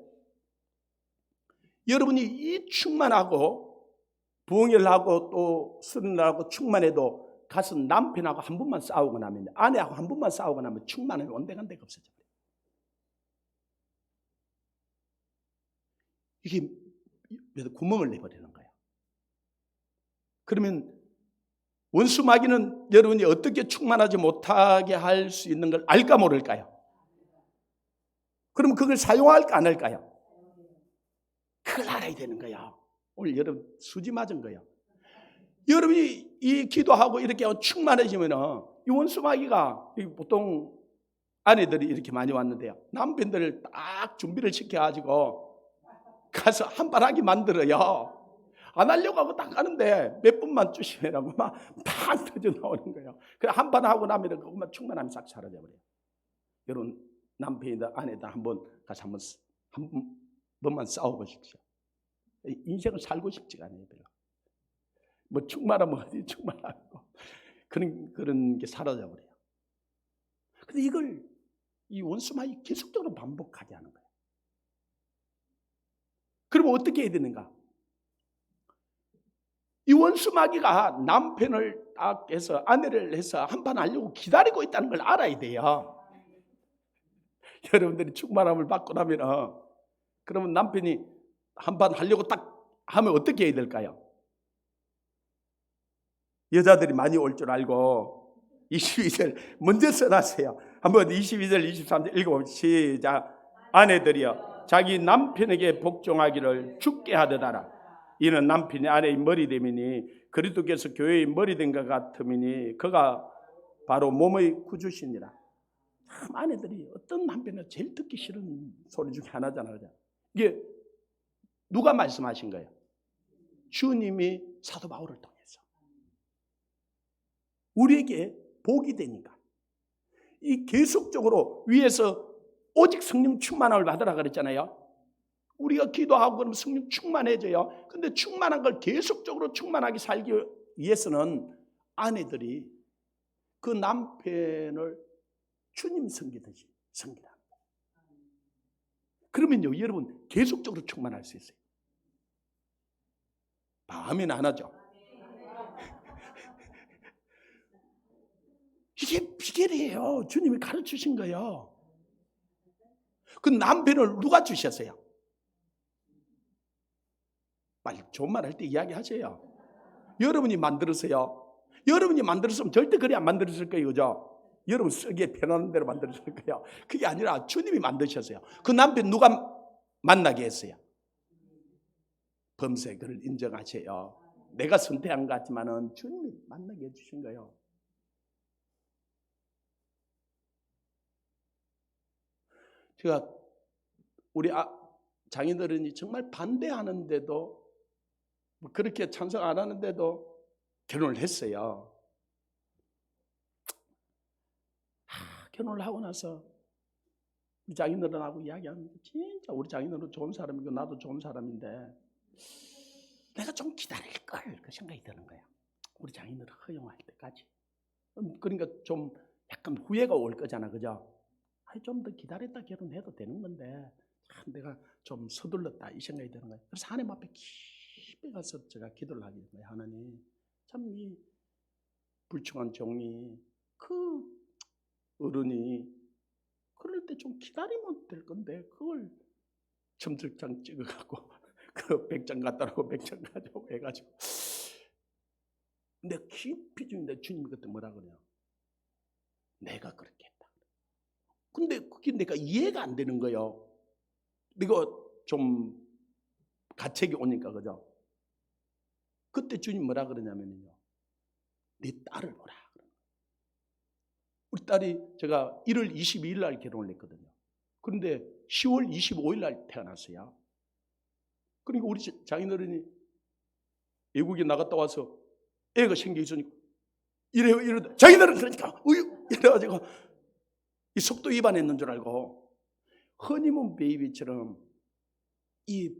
여러분이 이 충만하고 부흥일하고 또 설날하고 충만해도 가서 남편하고 한 번만 싸우고 나면, 아내하고 한 번만 싸우고 나면 충만은 온데간데가 없어져요. 이게 구멍을 내버리는 거예요. 그러면 원수 마귀는 여러분이 어떻게 충만하지 못하게 할 수 있는 걸 알까 모를까요? 그러면 그걸 사용할까 안 할까요? 그걸 알아야 되는 거야. 오늘 여러분 수지 맞은 거예요. 여러분이 이 기도하고 이렇게 충만해지면 이 원수 마귀가, 보통 아내들이 이렇게 많이 왔는데요, 남편들을 딱 준비를 시켜가지고 가서 한발하게 만들어요. 안 하려고 하고 딱 가는데 몇 분만 주시라고 막 터져 나오는 거예요. 그래 한판 하고 나면 그것만 충만함이 싹 사라져 버려요. 여러분 남편이다 아내다 한번 가서 한 번만 싸워보십시오. 인생을 살고 싶지가 않아요. 별로. 뭐 충만하면 어디 충만하고 그런 게 사라져 버려요. 근데 이걸 이 원수마귀 계속적으로 반복하게 하는 거예요. 그러면 어떻게 해야 되는가? 이 원수마귀가 남편을 딱 해서 아내를 해서 한판 하려고 기다리고 있다는 걸 알아야 돼요. 여러분들이 충만함을 받고 나면 그러면 남편이 한판 하려고 딱 하면 어떻게 해야 될까요? 여자들이 많이 올 줄 알고 22절 먼저 써놨어요. 한번 22절 23절 읽어보면 시작. 아내들이여 자기 남편에게 복종하기를 죽게 하듯하라. 이는 남편이 아내의 머리 됨이니 그리스도께서 교회의 머리 된 것 같음이니 그가 바로 몸의 구주시니라. 참 아내들이 어떤 남편이 제일 듣기 싫은 소리 중에 하나잖아요. 이게 누가 말씀하신 거예요? 주님이 사도 바울을 통해서 우리에게 복이 되니까. 이 계속적으로 위에서 오직 성령 충만함을 받으라 그랬잖아요. 우리가 기도하고 그러면 성령 충만해져요. 근데 충만한 걸 계속적으로 충만하게 살기 위해서는 아내들이 그 남편을 주님 섬기듯이 섬기라. 그러면요, 여러분 계속적으로 충만할 수 있어요. 아멘 안 하죠? 이게 비결이에요. 주님이 가르치신 거예요. 그 남편을 누가 주셨어요? 빨리 좋은 말 할 때 이야기하세요. 여러분이 만들었어요. 여러분이 만들었으면 절대 그래 안 만들었을 거예요. 그죠? 여러분 쓰기에 편안한 대로 만들었을 거예요. 그게 아니라 주님이 만드셨어요. 그 남편 누가 만나게 했어요? 범사에 그를 인정하세요. 내가 선택한 것 같지만은 주님이 만나게 해주신 거예요. 제가 우리 장인어른이 정말 반대하는데도 그렇게 찬성 안 하는데도 결혼을 했어요. 결혼을 하고 나서 우리 장인어른하고 이야기하는데 진짜 우리 장인어른 좋은 사람이고 나도 좋은 사람인데 내가 좀 기다릴 걸 그 생각이 드는 거야. 우리 장인어른 허용할 때까지. 그러니까 좀 약간 후회가 올 거잖아, 그죠? 좀 더 기다렸다 결혼해도 되는 건데 참 내가 좀 서둘렀다 이 생각이 드는 거예요. 그래서 하나님 앞에 깊이 가서 제가 기도를 하게 된 거예요. 하나님, 참 이 불충한 종이 그 어른이 그럴 때 좀 기다리면 될 건데 그걸 점들장 찍어갖고 그 100장 갖다 놓고 100장 가져오고 해가지고 내가 깊이 중인데 주님이 그때 뭐라 그래요? 내가 그렇게 했다. 근데 그게 내가 이해가 안 되는 거예요. 내가 좀 가책이 오니까, 그죠? 그때 주님 뭐라 그러냐면요, 네 딸을 보라. 우리 딸이 제가 1월 22일 날 결혼을 했거든요. 그런데 10월 25일 날 태어났어요. 그러니까 우리 장인어른이 외국에 나갔다 와서 애가 생겨 있으니까 이러다 장인어른 그러니까 이래가지고 이 속도 위반했는 줄 알고 허니문 베이비처럼 이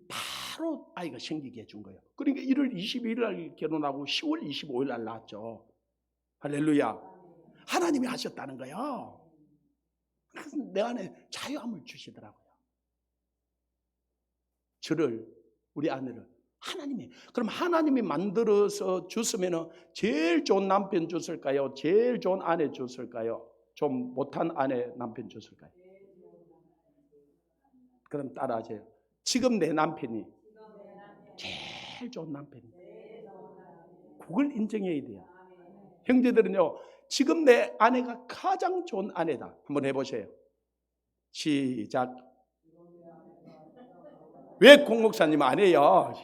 바로 아이가 생기게 해준 거예요. 그러니까 1월 22일 날 결혼하고 10월 25일 날 낳았죠. 할렐루야. 하나님이 하셨다는 거예요. 그래서 내 안에 자유함을 주시더라고요. 저를, 우리 아내를 하나님이, 그럼 하나님이 만들어서 줬으면 제일 좋은 남편 줬을까요? 제일 좋은 아내 줬을까요? 좀 못한 아내 남편 줬을까요? 그럼 따라하세요. 지금 내 남편이 제일 좋은 남편이에요. 그걸 인정해야 돼요. 형제들은요, 지금 내 아내가 가장 좋은 아내다. 한번 해보세요. 시작. 왜 공목사님 안 해요?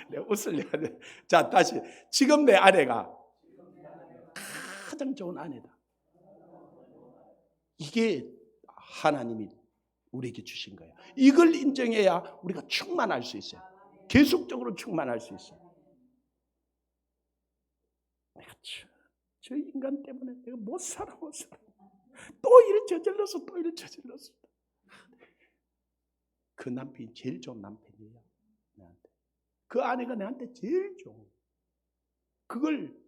내가 웃으려고 하네. 자, 다시. 지금 내 아내가 가장 좋은 아내다. 이게 하나님이 우리에게 주신 거예요. 이걸 인정해야 우리가 충만할 수 있어요. 계속적으로 충만할 수 있어요. 내가 저 인간 때문에 내가 못 살아. 또 일을 저질렀어. 그 남편이 제일 좋은 남편이에요. 나한테. 그 아내가 나한테 제일 좋은. 그걸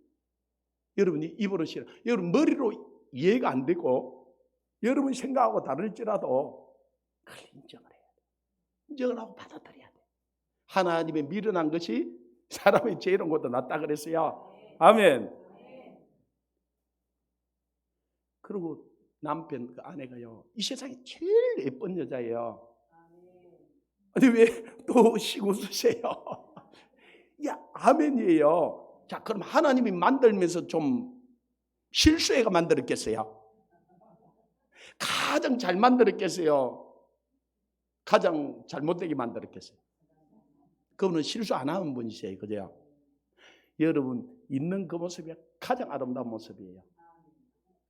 여러분이 입으로 싫어. 여러분 머리로 이해가 안 되고 여러분 생각하고 다를지라도 그걸 인정을 해야 돼. 인정을 하고 받아들여야 돼. 하나님의 미련한 것이 사람의 죄이로운 것도 낫다 그랬어요. 아멘. 그리고 남편, 그 아내가요, 이 세상에 제일 예쁜 여자예요. 아니 왜 또 쉬고 웃으세요? 야, 아멘이에요. 자, 그럼 하나님이 만들면서 좀 실수해가 만들었겠어요? 가장 잘 만들었겠어요? 가장 잘못되게 만들었겠어요? 그분은 실수 안 하는 분이세요. 그죠? 여러분 있는 그 모습이 가장 아름다운 모습이에요.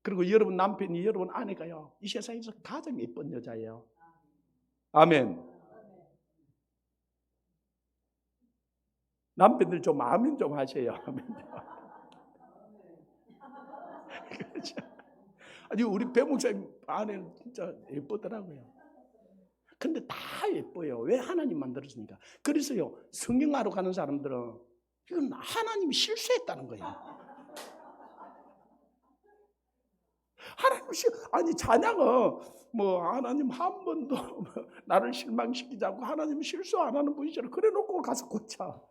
그리고 여러분 남편이, 여러분 아내가요, 이 세상에서 가장 예쁜 여자예요. 아멘. 남편들 좀 아멘 좀 하세요. 아멘. 그렇죠? 아니 우리 배 목사님 아내는 진짜 예쁘더라고요. 근데 다 예뻐요. 왜? 하나님 만들었으니까. 그래서요, 성경하러 가는 사람들은 이건 하나님이 실수했다는 거예요. 하나님 아니 찬양은 뭐 하나님 한 번도 나를 실망시키지 않고 하나님 실수 안 하는 분이잖아. 그래놓고 가서 고쳐.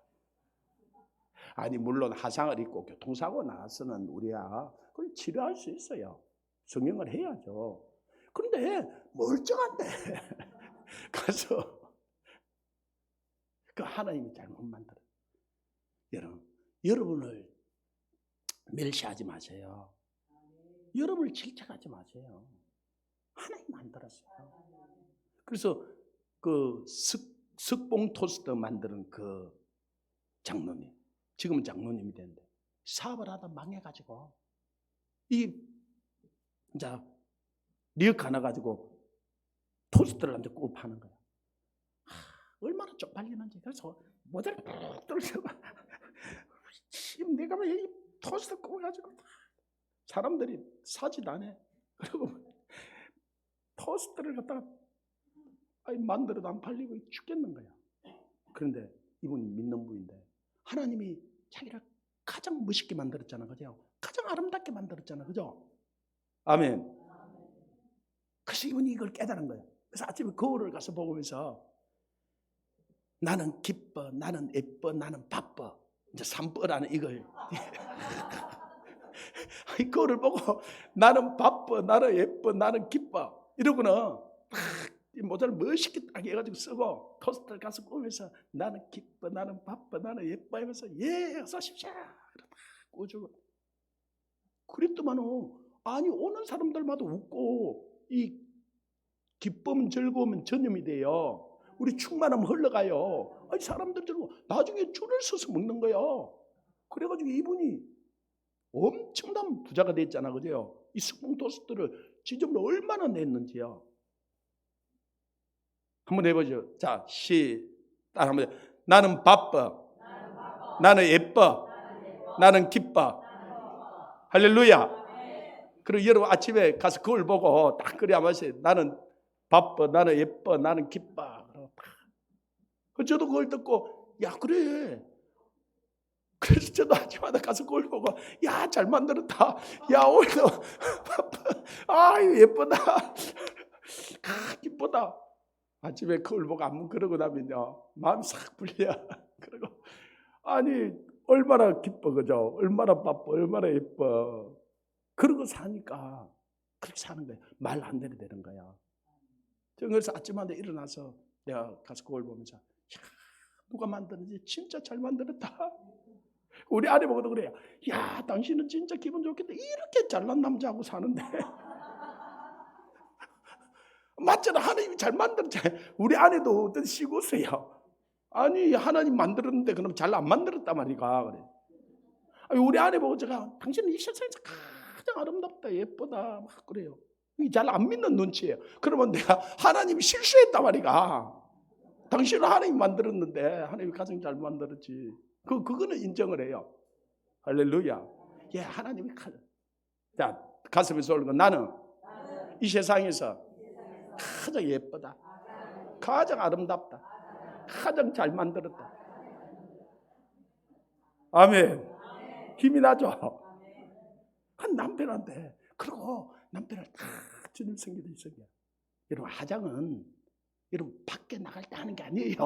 아니 물론 화상을 입고 교통사고 나서는 우리야 그걸 치료할 수 있어요. 성경을 해야죠. 그런데 멀쩡한데 가서 그 하나님이 잘못 만들어. 여러분을 멸시하지 마세요. 여러분을 질책하지 마세요. 하나님 만들었어요. 그래서 그 석봉 토스트 만드는 그 장로님, 지금은 장로님이 됐는데 사업을 하다 망해가지고 이 이제 리어카 하나 가지고 토스트를 이제 구워 파는 거야. 얼마나 쪽팔리는지. 그래서 모자를 뚝 떨어서 지금 내가 왜 이 토스트 구워가지고 사람들이 사지도 않아. 그리고 토스트를 갖다가 만들어도 안 팔리고 죽겠는 거야. 그런데 이분이 믿는 분인데 하나님이 자기를 가장 멋있게 만들었잖아. 그죠? 가장 아름답게 만들었잖아. 그죠? 아멘. 그래서 이분이 이걸 깨달은 거예요. 그래서 아침에 거울을 가서 보면서 나는 기뻐, 나는 예뻐, 나는 바빠. 이제 삼뻐라는 이걸 이 거울을 보고 나는 바빠, 나는 예뻐, 나는 기뻐 이러고는 이 모자를 멋있게 딱 해가지고 쓰고 토스트를 가서 구우면서 나는 기뻐, 나는 바빠, 나는 예뻐 하면서 예, 어서 오십시오 구워주고 그랬더만은 아니 오는 사람들마다 웃고 이 기쁨 즐거움은 전염이 돼요. 우리 충만하면 흘러가요. 아니 사람들 들고 나중에 줄을 서서 먹는 거예요. 그래가지고 이분이 엄청난 부자가 됐잖아. 그죠? 이 석봉 토스트를 지점으로 얼마나 냈는지요. 한번 해보죠. 자, 따라 한번. 나는 바빠. 나는 예뻐. 나는 기뻐. 할렐루야. 그리고 여러분 아침에 가서 거울 보고 딱 그래 하면서 나는 바빠, 나는 예뻐, 나는 기뻐. 저도 그걸 듣고 야 그래. 그래서 저도 아침마다 가서 그걸 보고 야 잘 만들었다. 야 오늘도 예쁘다. 기쁘다. 아침에 그걸 보고 한번 그러고 나면요 마음이 싹 풀려. 그리고 아니 얼마나 기뻐 그죠? 얼마나 바빠, 얼마나 예뻐. 그러고 사니까 그렇게 사는 거야. 말 안 되게 되는 거야. 그래서 아침마다 일어나서 내가 가서 그걸 보면서 야, 누가 만드는지 진짜 잘 만들었다. 우리 아내 보고도 그래요. 야, 당신은 진짜 기분 좋겠다. 이렇게 잘난 남자하고 사는데. 맞잖아. 하나님이 잘 만들었잖아요. 우리 아내도 어떤 시고세요. 아니, 하나님 만들었는데 그럼 잘 안 만들었단 말이가. 그래. 아니, 우리 아내 보고 제가 당신은 이 세상에서 가장 아름답다, 예쁘다. 막 그래요. 잘 안 믿는 눈치예요. 그러면 내가 하나님이 실수했단 말이가. 당신은 하나님 만들었는데 하나님이 가장 잘 만들었지. 그거는 인정을 해요. 할렐루야. 예, 하나님이 자, 가슴에서 올린 건 나는 이 세상에서 가장 예쁘다. 가장 아름답다. 가장 잘 만들었다. 아멘. 힘이 나죠? 한 남편한테. 그리고 남편을 다 주님 섬기듯이 섬겨. 여러분, 화장은 여러분 밖에 나갈 때 하는 게 아니에요.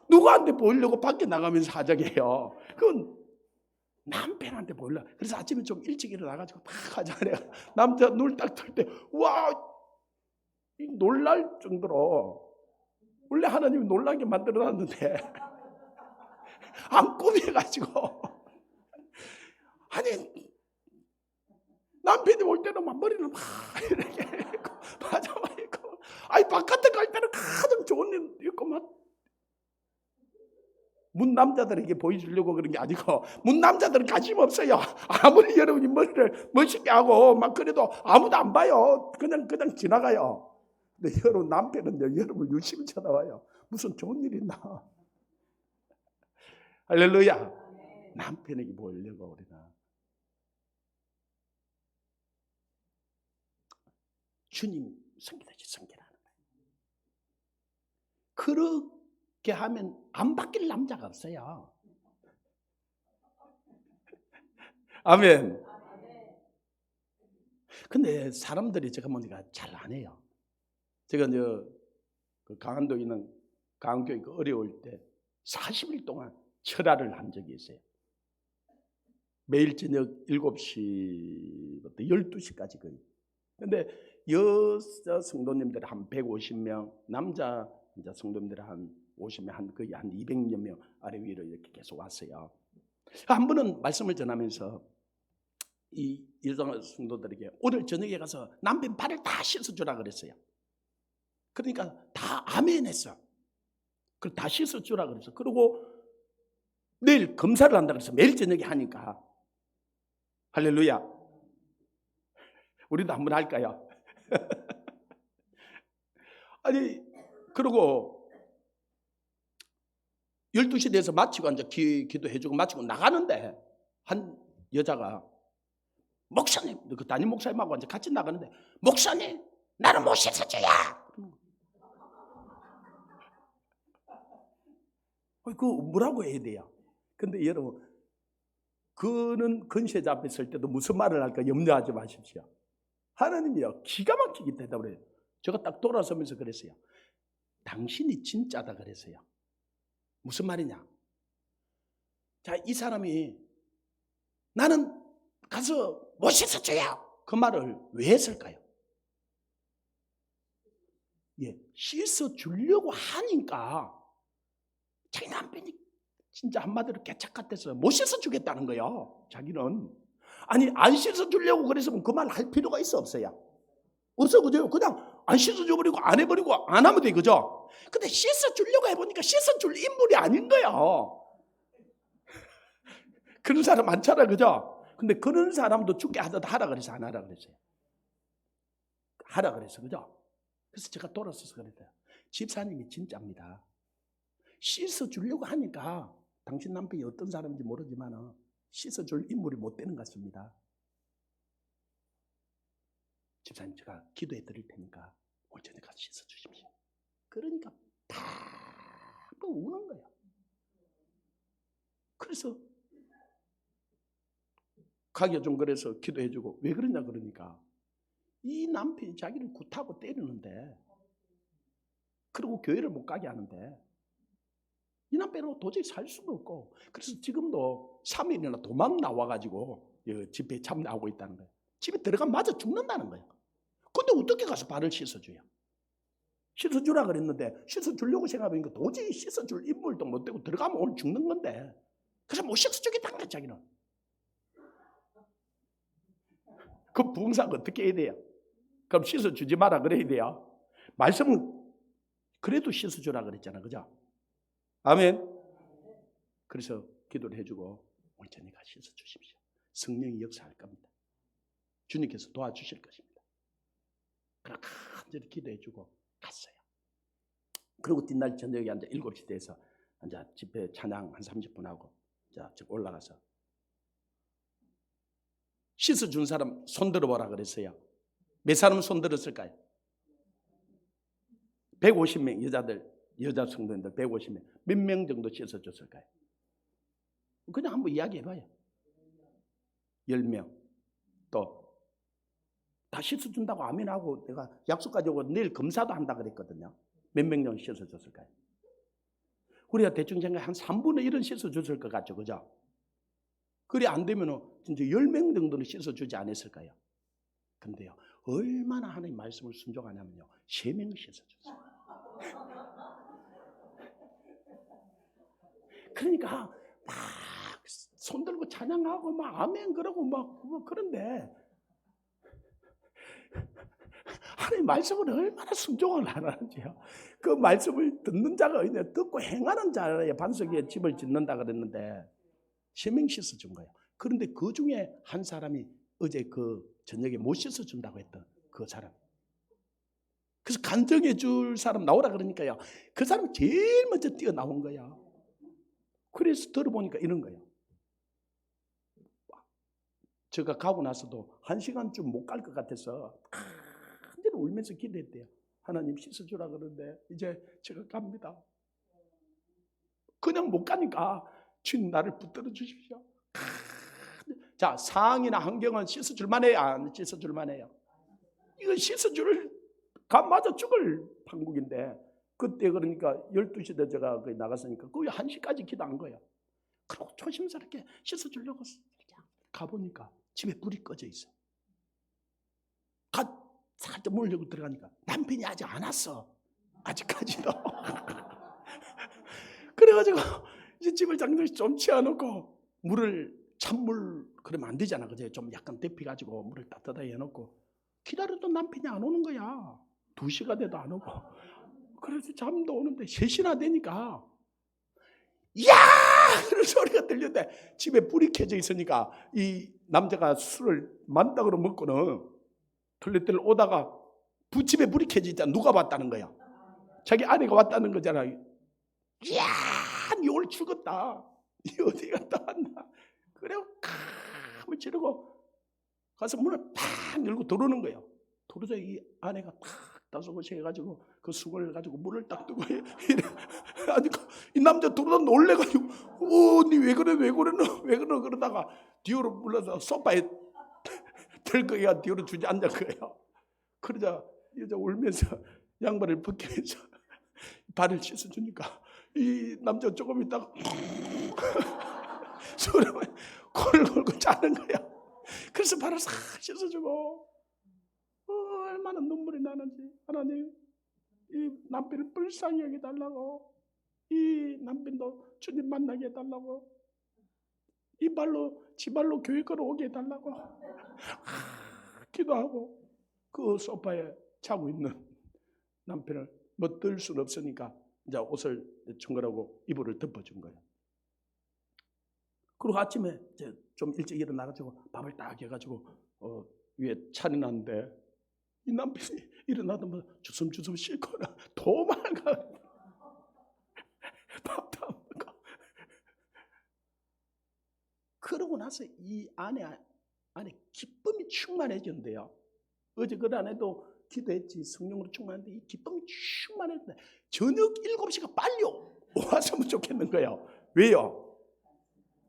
누구한테 보이려고 밖에 나가면서 화장해요. 그건 남편한테 보이려. 그래서 아침에 좀 일찍 일어나가지고 딱 화장을 해요. 남자 눈 딱 뜰 때 와 놀랄 정도로 원래 하나님이 놀라게 만들어놨는데 안 꾸며가지고 아니 남편이 올 때는 막 머리를 막 이렇게 했고 파자마 입고 아니 바깥에 갈 때는 가장 좋은 일 입고 막 문 남자들에게 보여주려고 그런 게 아니고 문 남자들은 관심 없어요. 아무리 여러분이 머리를 멋있게 하고 막 그래도 아무도 안 봐요. 그냥 지나가요. 근데 여러분 남편은 여러분 유심히 쳐다봐요. 무슨 좋은 일 있나? 할렐루야. 남편에게 보이려고 우리가 주님 섬기듯이 섬기라는 거예요. 그렇게 하면 안 바뀔 남자가 없어요. 아멘. 근데 사람들이 제가 보니까 잘 안 해요. 제가 그 강원도에 있는 강원교육 어려울 때 40일 동안 철야를 한 적이 있어요. 매일 저녁 7시부터 12시까지 거의. 근데 여자 성도님들 한 150명, 남자 성도님들 한 50명, 거의 한 200여 명 아래 위로 이렇게 계속 왔어요. 한 번은 말씀을 전하면서 이 여자 성도들에게 오늘 저녁에 가서 남편 발을 다 씻어주라 그랬어요. 그러니까 다 아멘했어. 그걸 다 씻어주라 그랬어. 그리고 내일 검사를 한다 그래서 매일 저녁에 하니까 할렐루야. 우리도 한번 할까요? 아니 그리고 12시 돼서 마치고 이제 기도해주고 마치고 나가는데 한 여자가 목사님, 그 담임 목사님하고 이제 같이 나가는데 목사님 나는 못 씻어줘야. 그 뭐라고 해야 돼요? 근데 여러분 그는 건세자 앞에 설 때도 무슨 말을 할까 염려하지 마십시오. 하나님이요 기가 막히게 대답을 해요. 제가 딱 돌아서면서 그랬어요. 당신이 진짜다 그랬어요. 무슨 말이냐? 자, 이 사람이 나는 가서 못 씻어줘야 그 말을 왜 했을까요? 예, 씻어주려고 하니까 자기 남편이 진짜 한마디로 개착 같아서 못 씻어주겠다는 거예요. 자기는 아니 안 씻어주려고 그랬으면 그 말 할 필요가 있어 없어요? 없어 그죠? 그냥 안 씻어줘버리고 안 해버리고 안 하면 돼 그죠? 근데 씻어주려고 해보니까 씻어줄 인물이 아닌 거예요. 그런 사람 많잖아 그죠? 근데 그런 사람도 죽게 하다 하라 그래서 안 하라 그랬어요. 하라 그랬어 그죠? 그래서 제가 돌아서서 그랬어요. 집사님이 진짜입니다. 씻어주려고 하니까 당신 남편이 어떤 사람인지 모르지만 씻어줄 인물이 못 되는 것 같습니다. 집사님 제가 기도해 드릴 테니까 온전히 가서 씻어주십시오. 그러니까 팍 우는 거야. 그래서 가기가 좀 그래서 기도해주고, 왜 그러냐 그러니까 이 남편이 자기를 굿하고 때리는데, 그리고 교회를 못 가게 하는데 이 남편은 도저히 살 수가 없고, 그래서 지금도 3일이나 도망 나와가지고 집회에 참여하고 있다는 거예요. 집에 들어가면 맞아 죽는다는 거예요. 근데 어떻게 가서 발을 씻어줘요? 씻어주라 그랬는데 씻어주려고 생각하니까 도저히 씻어줄 인물도 못 되고, 들어가면 오늘 죽는 건데, 그래서 못 씻어주겠다는 거야 자기는. 그 부흥사가 어떻게 해야 돼요? 그럼 씻어주지 마라 그래야 돼요? 말씀은 그래도 씻어주라 그랬잖아, 그죠? 아멘. 그래서 기도를 해주고, 온전히 가 씻어주십시오. 성령이 역사할 겁니다. 주님께서 도와주실 것입니다. 그렇게 간절히 기도해주고 갔어요. 그리고 뒷날 저녁에 앉아 7시 돼서 앉아 집회 찬양 한 30분 하고, 자 올라가서 씻어준 사람 손 들어보라 그랬어요. 몇 사람 손 들었을까요? 150명, 여자 성도님들 150명. 몇 명 정도 씻어줬을까요? 그냥 한번 이야기해봐요. 10명. 또 다 씻어준다고 아멘하고 내가 약속 가지고 내일 검사도 한다 그랬거든요. 몇 명 씻어줬을까요? 우리가 대충 생각해 한 3분의 1은 씻어줬을 것 같죠, 그죠? 그래 안 되면 진짜 10명 정도는 씻어주지 않았을까요? 근데요, 얼마나 하나님 말씀을 순종하냐면요, 3명을 씻어줬어요. 그러니까 막 손들고 찬양하고 막 아멘 그러고 막 그런데, 하나님 말씀을 얼마나 순종을 하는지요. 그 말씀을 듣는 자가 있냐, 듣고 행하는 자의 반석 위에 집을 짓는다 그랬는데 3명 씻어준 거예요. 그런데 그 중에 한 사람이 어제 그 저녁에 못 씻어준다고 했던 그 사람. 그래서 간증해 줄 사람 나오라 그러니까요, 그 사람이 제일 먼저 뛰어나온 거야. 그래서 들어보니까 이런 거예요. 제가 가고 나서도 1시간쯤 못 갈 것 같아서 간절히 울면서 기도했대요. 하나님 씻어주라 그러는데 이제 제가 갑니다. 그냥 못 가니까 주님 나를 붙들어 주십시오. 자, 상황이나 환경은 씻어줄 만해요, 안 씻어줄 만해요? 이거 씻어줄 맞아 죽을 판국인데, 그때 그러니까 12시에 제가 나갔으니까 거의 1시까지 기도한 거예요. 그리고 조심스럽게 씻어주려고 가보니까 집에 불이 꺼져 있어. 살짝 몰려고 들어가니까 남편이 아직 안 왔어. 아직까지도. 그래가지고 이제 집을 장롱에 좀 치워놓고, 찬물 그러면 안 되잖아, 그죠? 좀 약간 데피가지고 물을 따뜻하게 해놓고 기다려도 남편이 안 오는 거야. 2시가 돼도 안 오고. 그래서 잠도 오는데 3시나 되니까 야! 그런 소리가 들렸는데 집에 불이 켜져 있으니까 이 남자가 술을 만땅으로 먹고는 털레털 오다가 집에 불이 켜져 있다. 누가 왔다는 거야? 자기 아내가 왔다는 거잖아. 이야, 니 오늘 죽었다. 니 어디 갔다 왔나? 그래고 칵 지르고 가서 문을 팍 열고 들어오는 거예요. 들어서 이 아내가 탁 따서고시 해가지고 그 수건을 가지고 물을 딱 뜨고 아니 이 남자 들어오다 놀래가지고 니 왜 그래 왜 그러다가 뒤로 불러서 소파에 들거기가 뒤로 주저 앉은 거예요. 그러자 여자 울면서 양말을 벗기면서 발을 씻어주니까 이 남자 조금 있다가 소리를 코를 골고 자는 거야. 그래서 발을 싹 씻어주고 얼마나 눈물이 나는지, 하나님 이 남편을 불쌍히 여겨달라고, 이 남편도 주님 만나게 해달라고, 이 발로 지 발로 교회 걸어오게 해달라고 기도하고, 그 소파에 자고 있는 남편을 뭐 들 수는 없으니까 이제 옷을 청결하고 이불을 덮어준 거예요. 그리고 아침에 이제 좀 일찍 일어나가지고 밥을 딱 해가지고 위에 차려놨는데 이 남편이 일어나자마자 주섬주섬 씻거나 도망가 밥도 안 먹고. 그러고 나서 이 안에 기쁨이 충만해졌는데요. 어제 그 안에도 기도했지. 성령으로 충만했는데 이 기쁨이 충만했는데 저녁 7시가 빨리 왔으면 좋겠는 거예요. 왜요?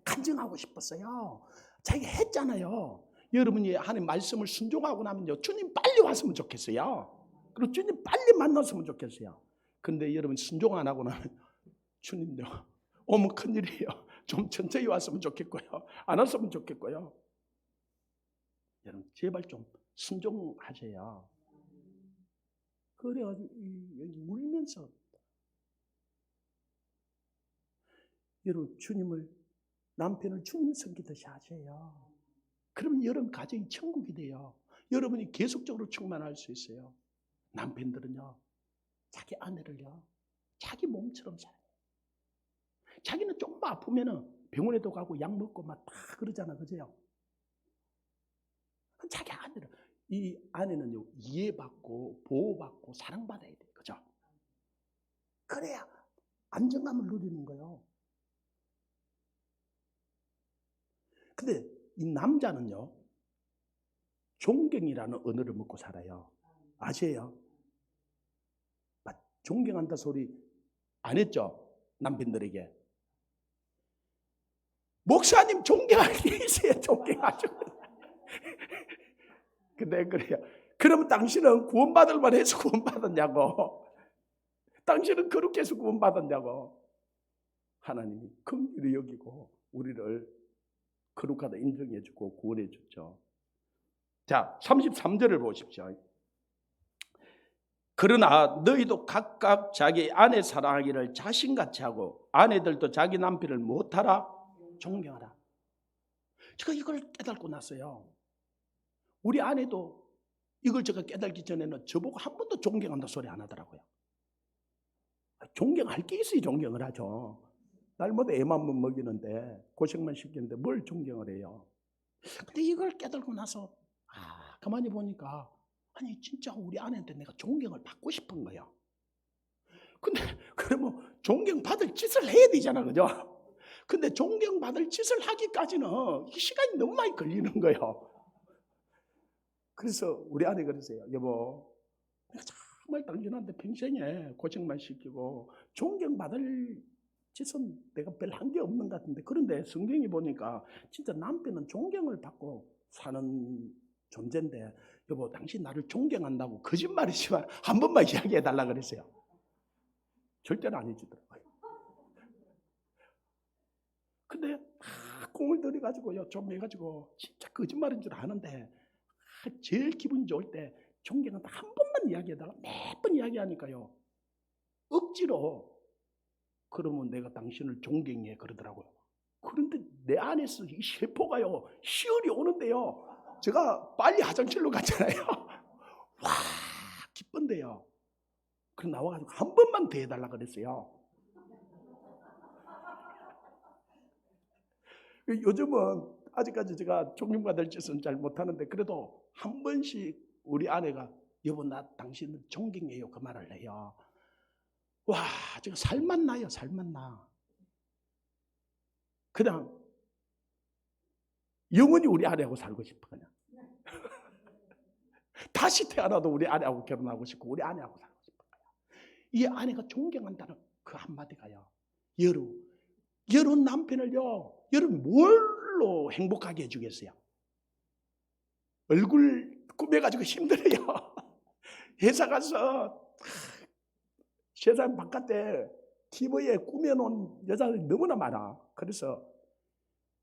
간증하고 싶었어요. 자기가 했잖아요. 여러분이 하나님 말씀을 순종하고 나면요, 주님 빨리 왔으면 좋겠어요. 그리고 주님 빨리 만났으면 좋겠어요. 근데 여러분 순종 안 하고 나면 주님요, 오면 큰일이에요. 좀 천천히 왔으면 좋겠고요. 안 왔으면 좋겠고요. 여러분 제발 좀 순종하세요. 그래가지고 여기 울면서 여러분 주님을, 남편을 주님 섬기듯이 하세요. 그러면 여러분 가정이 천국이 돼요. 여러분이 계속적으로 충만할 수 있어요. 남편들은요, 자기 아내를요, 자기 몸처럼 살아요. 자기는 조금만 아프면은 병원에도 가고 약 먹고 막 다 그러잖아, 그죠? 자기 아내를, 이 아내는요, 이해받고 보호받고 사랑받아야 돼요, 그죠? 그래야 안정감을 누리는 거예요. 근데 이 남자는요, 존경이라는 언어를 먹고 살아요. 아세요? 존경한다 소리 안 했죠? 남편들에게. 목사님 존경할 게 있어야 존경하죠. 근데 그래요. 그러면 당신은 구원받을 만해서 구원받았냐고. 당신은 그렇게 해서 구원받았냐고. 하나님이 긍휼히 여기고 우리를 거룩하다 인정해주고 구원해줬죠. 자, 33절을 보십시오. 그러나 너희도 각각 자기 아내 사랑하기를 자신같이 하고 아내들도 자기 남편을 못하라? 존경하라. 제가 이걸 깨닫고 났어요. 우리 아내도 이걸 제가 깨닫기 전에는 저보고 한 번도 존경한다 소리 안 하더라고요. 존경할 게 있어야 존경을 하죠. 날마다 애만 먹이는데 고생만 시키는데 뭘 존경을 해요. 근데 이걸 깨닫고 나서 가만히 보니까 아니 진짜 우리 아내한테 내가 존경을 받고 싶은 거예요. 근데 그러면 존경받을 짓을 해야 되잖아, 그죠? 근데 존경받을 짓을 하기까지는 시간이 너무 많이 걸리는 거예요. 그래서 우리 아내 그러세요. 여보, 내가 정말 당신한테 평생에 고생만 시키고 존경받을 짓은 내가 별 한 게 없는 것 같은데, 그런데 성경이 보니까 진짜 남편은 존경을 받고 사는 존재인데 여보 당신 나를 존경한다고 거짓말이지만 한 번만 이야기해달라 그랬어요. 절대로 안 해주더라고요. 근데 공을 들여가지고요, 좀 해가지고 진짜 거짓말인 줄 아는데 제일 기분이 좋을 때 존경한다 한 번만 이야기해달라 몇 번 이야기하니까요, 억지로 그러면 내가 당신을 존경해 그러더라고요. 그런데 내 안에서 이 세포가요 시열이 오는데요, 제가 빨리 화장실로 갔잖아요. 와 기쁜데요. 그래 나와가지고 한 번만 더 해달라 그랬어요. 요즘은 아직까지 제가 존경받을 짓은 잘 못하는데 그래도 한 번씩 우리 아내가 여보 나 당신을 존경해요 그 말을 해요. 와 제가 살맛 나요. 살맛 나. 그냥 영원히 우리 아내하고 살고 싶어. 그냥 다시 태어나도 우리 아내하고 결혼하고 싶고 우리 아내하고 살고 싶어. 이 아내가 존경한다는 그 한마디가요, 여러분 남편을요, 여러분 뭘로 행복하게 해주겠어요? 얼굴 꾸며가지고 힘들어요. 회사 가서 세상 바깥에 TV에 꾸며놓은 여자들이 너무나 많아. 그래서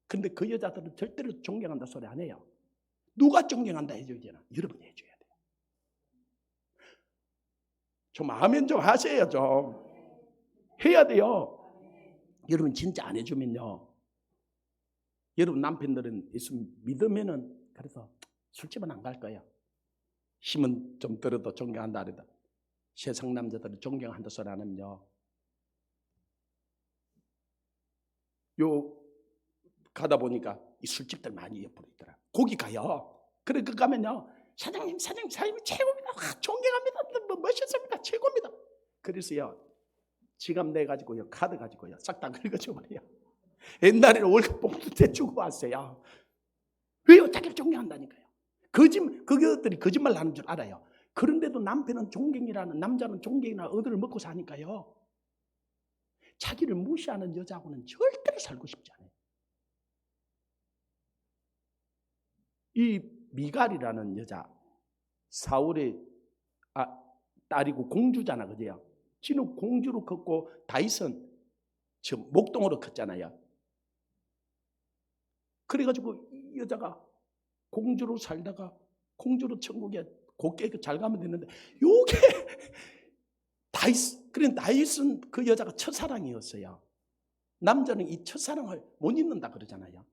근데 그 여자들은 절대로 존경한다 소리 안 해요. 누가 존경한다 해주잖아. 여러분이 해줘야 돼요. 좀 아멘 좀 하세요. 좀 해야 돼요. 여러분 진짜 안 해주면요, 여러분 남편들은 있으면 믿으면은 그래서 술집은 안 갈 거예요. 힘은 좀 들어도 존경한다 그러다. 세상 남자들은 존경한다 소리 안 하면요, 요 가다 보니까 이 술집들 많이 옆으로 있더라. 거기 가요. 그래 그 가면요, 사장님 최고입니다. 존경합니다. 멋있습니다. 최고입니다. 그래서요 지갑 내가지고요 카드 가지고요 싹 다 긁어줘 버려요. 옛날에는 월급 봉투 대주고 왔어요. 왜요? 자기를 존경한다니까요. 그것들이 거짓말 하는 줄 알아요. 그런데도 남자는 존경이나 얻을 먹고 사니까요. 자기를 무시하는 여자하고는 절대로 살고 싶지 않아요. 이 미갈이라는 여자, 사울의 딸이고 공주잖아, 그죠? 지는 공주로 컸고 다윗은 저 목동으로 컸잖아요. 그래가지고 이 여자가 공주로 살다가 공주로 천국에 곱게 잘 가면 되는데 요게 다윗은 그 여자가 첫사랑이었어요. 남자는 이 첫사랑을 못 잊는다 그러잖아요.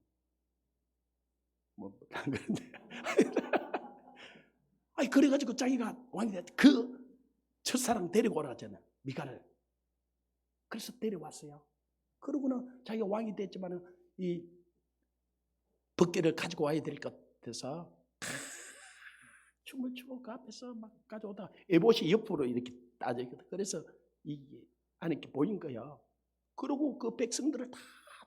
뭐 그런데 아니 그래가지고 자기가 왕이 그 첫사랑 데리고 오라잖아, 미갈을. 그래서 데려왔어요. 그러고는 자기가 왕이 됐지만은 이 벗개를 가지고 와야 될 것 같아서 춤을 추고 그 앞에서 막 가져오다가 에봇이 옆으로 이렇게 따져 있거든. 그래서 이게 안에 이렇게 보인 거야. 그러고 그 백성들을 다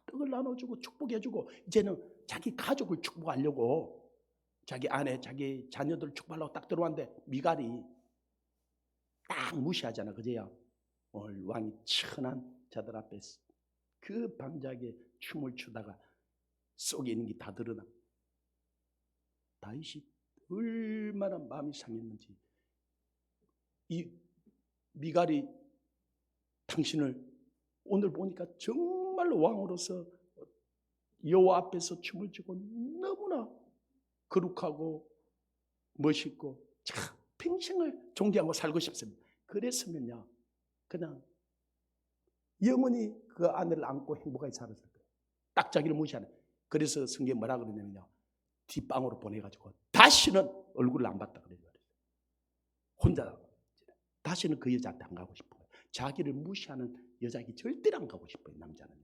떡을 나눠주고 축복해주고 이제는 자기 가족을 축복하려고 자기 아내, 자기 자녀들 축복하려고 딱 들어왔는데 미갈이 딱 무시하잖아, 그제야. 오늘 왕이 천한 자들 앞에서 그 밤자게 춤을 추다가 속에 있는 게 다 드러나. 다윗이 얼마나 마음이 상했는지. 이 미갈이 당신을 오늘 보니까 정말로 왕으로서 여호와 앞에서 춤을 추고 너무나 거룩하고 멋있고 참 평생을 존경하고 살고 싶습니다. 그랬으면요 그냥 영원히 그 아내를 안고 행복하게 살았을 거예요. 딱 자기를 무시하는. 그래서 성경에 뭐라 그러냐면요, 뒷방으로 보내가지고 다시는 얼굴을 안 봤다 그래요. 혼자 다시는 그 여자한테 안 가고 싶어요. 자기를 무시하는 여자에게 절대로 안 가고 싶어요. 남자는요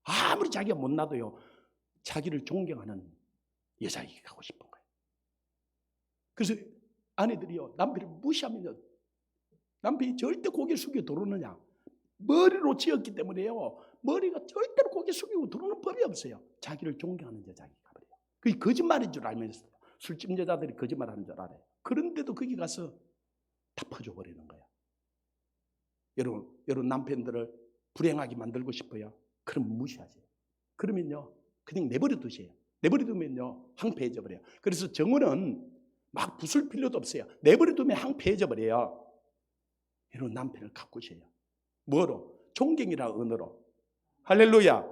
아무리 자기가 못나도요 자기를 존경하는 여자에게 가고 싶은 거예요. 그래서 아내들이요 남편을 무시하면요 남편이 절대 고개 숙여 들어오느냐, 머리로 지었기 때문에요 머리가 절대로 고개 숙이고 들어오는 법이 없어요. 자기를 존경하는 여자에게 가버려요. 그게 거짓말인 줄 알면서 술집 여자들이 거짓말하는 줄 알아요. 그런데도 거기 가서 다 퍼줘버리는 거예요. 여러분 남편들을 불행하게 만들고 싶어요? 그럼 무시하세요. 그러면요 그냥 내버려 두세요. 내버려 두면요 황폐해져 버려요. 그래서 정원은 막 부술 필요도 없어요. 내버려 두면 황폐해져 버려요. 여러분 남편을 가꾸셔요. 뭐로? 존경이라 언어로. 할렐루야.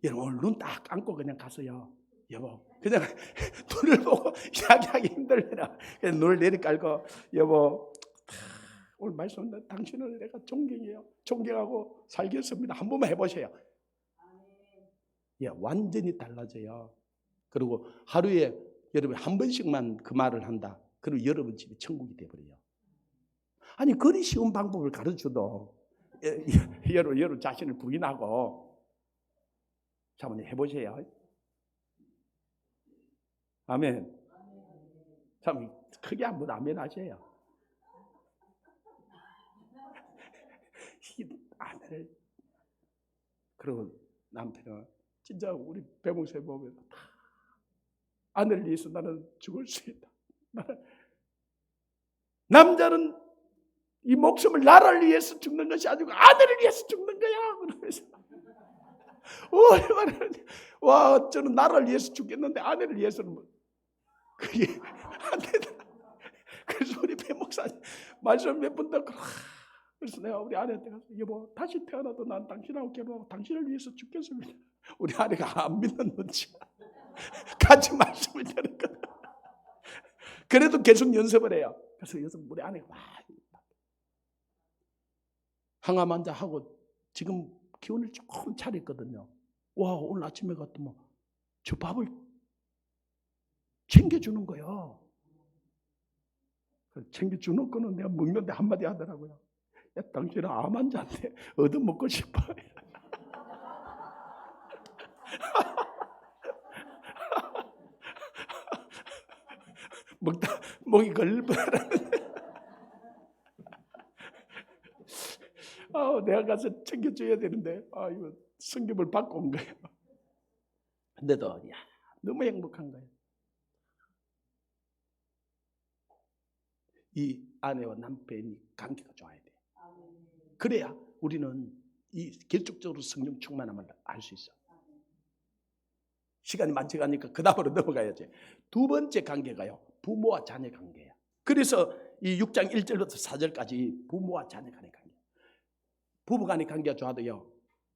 여러분 오늘 눈 딱 감고 그냥 가서요 여보 그냥 눈을 보고 이야기하기 힘들면 그냥 눈을 내리깔고 여보 오늘 말씀 당신을 내가 존경해요. 존경하고 살겠습니다. 한 번만 해보세요. 예, 완전히 달라져요. 그리고 하루에 여러분 한 번씩만 그 말을 한다. 그리고 여러분 집이 천국이 돼버려요. 아니 그리 쉬운 방법을 가르쳐도 여러분 자신을 부인하고 자, 한번 해보세요. 아멘. 참 크게 한번 아멘 하세요. 아내를 그리고 남편은 진짜 우리 배목사에 보면 아내를 위해서 나는 죽을 수 있다. 남자는 이 목숨을 나라를 위해서 죽는 것이 아니고 아내를 위해서 죽는 거야. 그러면서 얼마나 와 저는 나라를 위해서 죽겠는데 아내를 위해서는 뭐 그게 안 된다. 그래서 우리 배목사님 말씀 몇 번 듣고 그래서 내가 우리 아내한테 가서 여보 다시 태어나도 난 당신하고 결혼하고 당신을 위해서 죽겠습니다. 우리 아내가 안 믿는 눈치 같이 말씀을 들었거든. 그래도 계속 연습을 해요. 그래서 요즘 우리 아내가 막 항암 환자하고 지금 기운을 조금 차렸거든요. 와 오늘 아침에 갔더니 저 밥을 챙겨주는 거예요. 챙겨주는 거는 내가 먹는데 한마디 하더라고요. 야, 당신은 암 환자인데 얻어먹고 싶어. 먹다 목이 걸릴 뻔하는데 내가 가서 챙겨줘야 되는데 이거 성경을 받고 온 거예요. 근데도 너무 행복한 거예요. 이 아내와 남편이 관계가 좋아야 돼. 그래야 우리는 이 계속적으로 성령 충만함을 알 수 있어. 시간이 많지 않으니까 그 다음으로 넘어가야지. 두 번째 관계가요, 부모와 자녀 관계야. 그래서 이 6장 1절부터 4절까지 부모와 자녀 간의 관계. 부부 간의 관계가 좋아도요,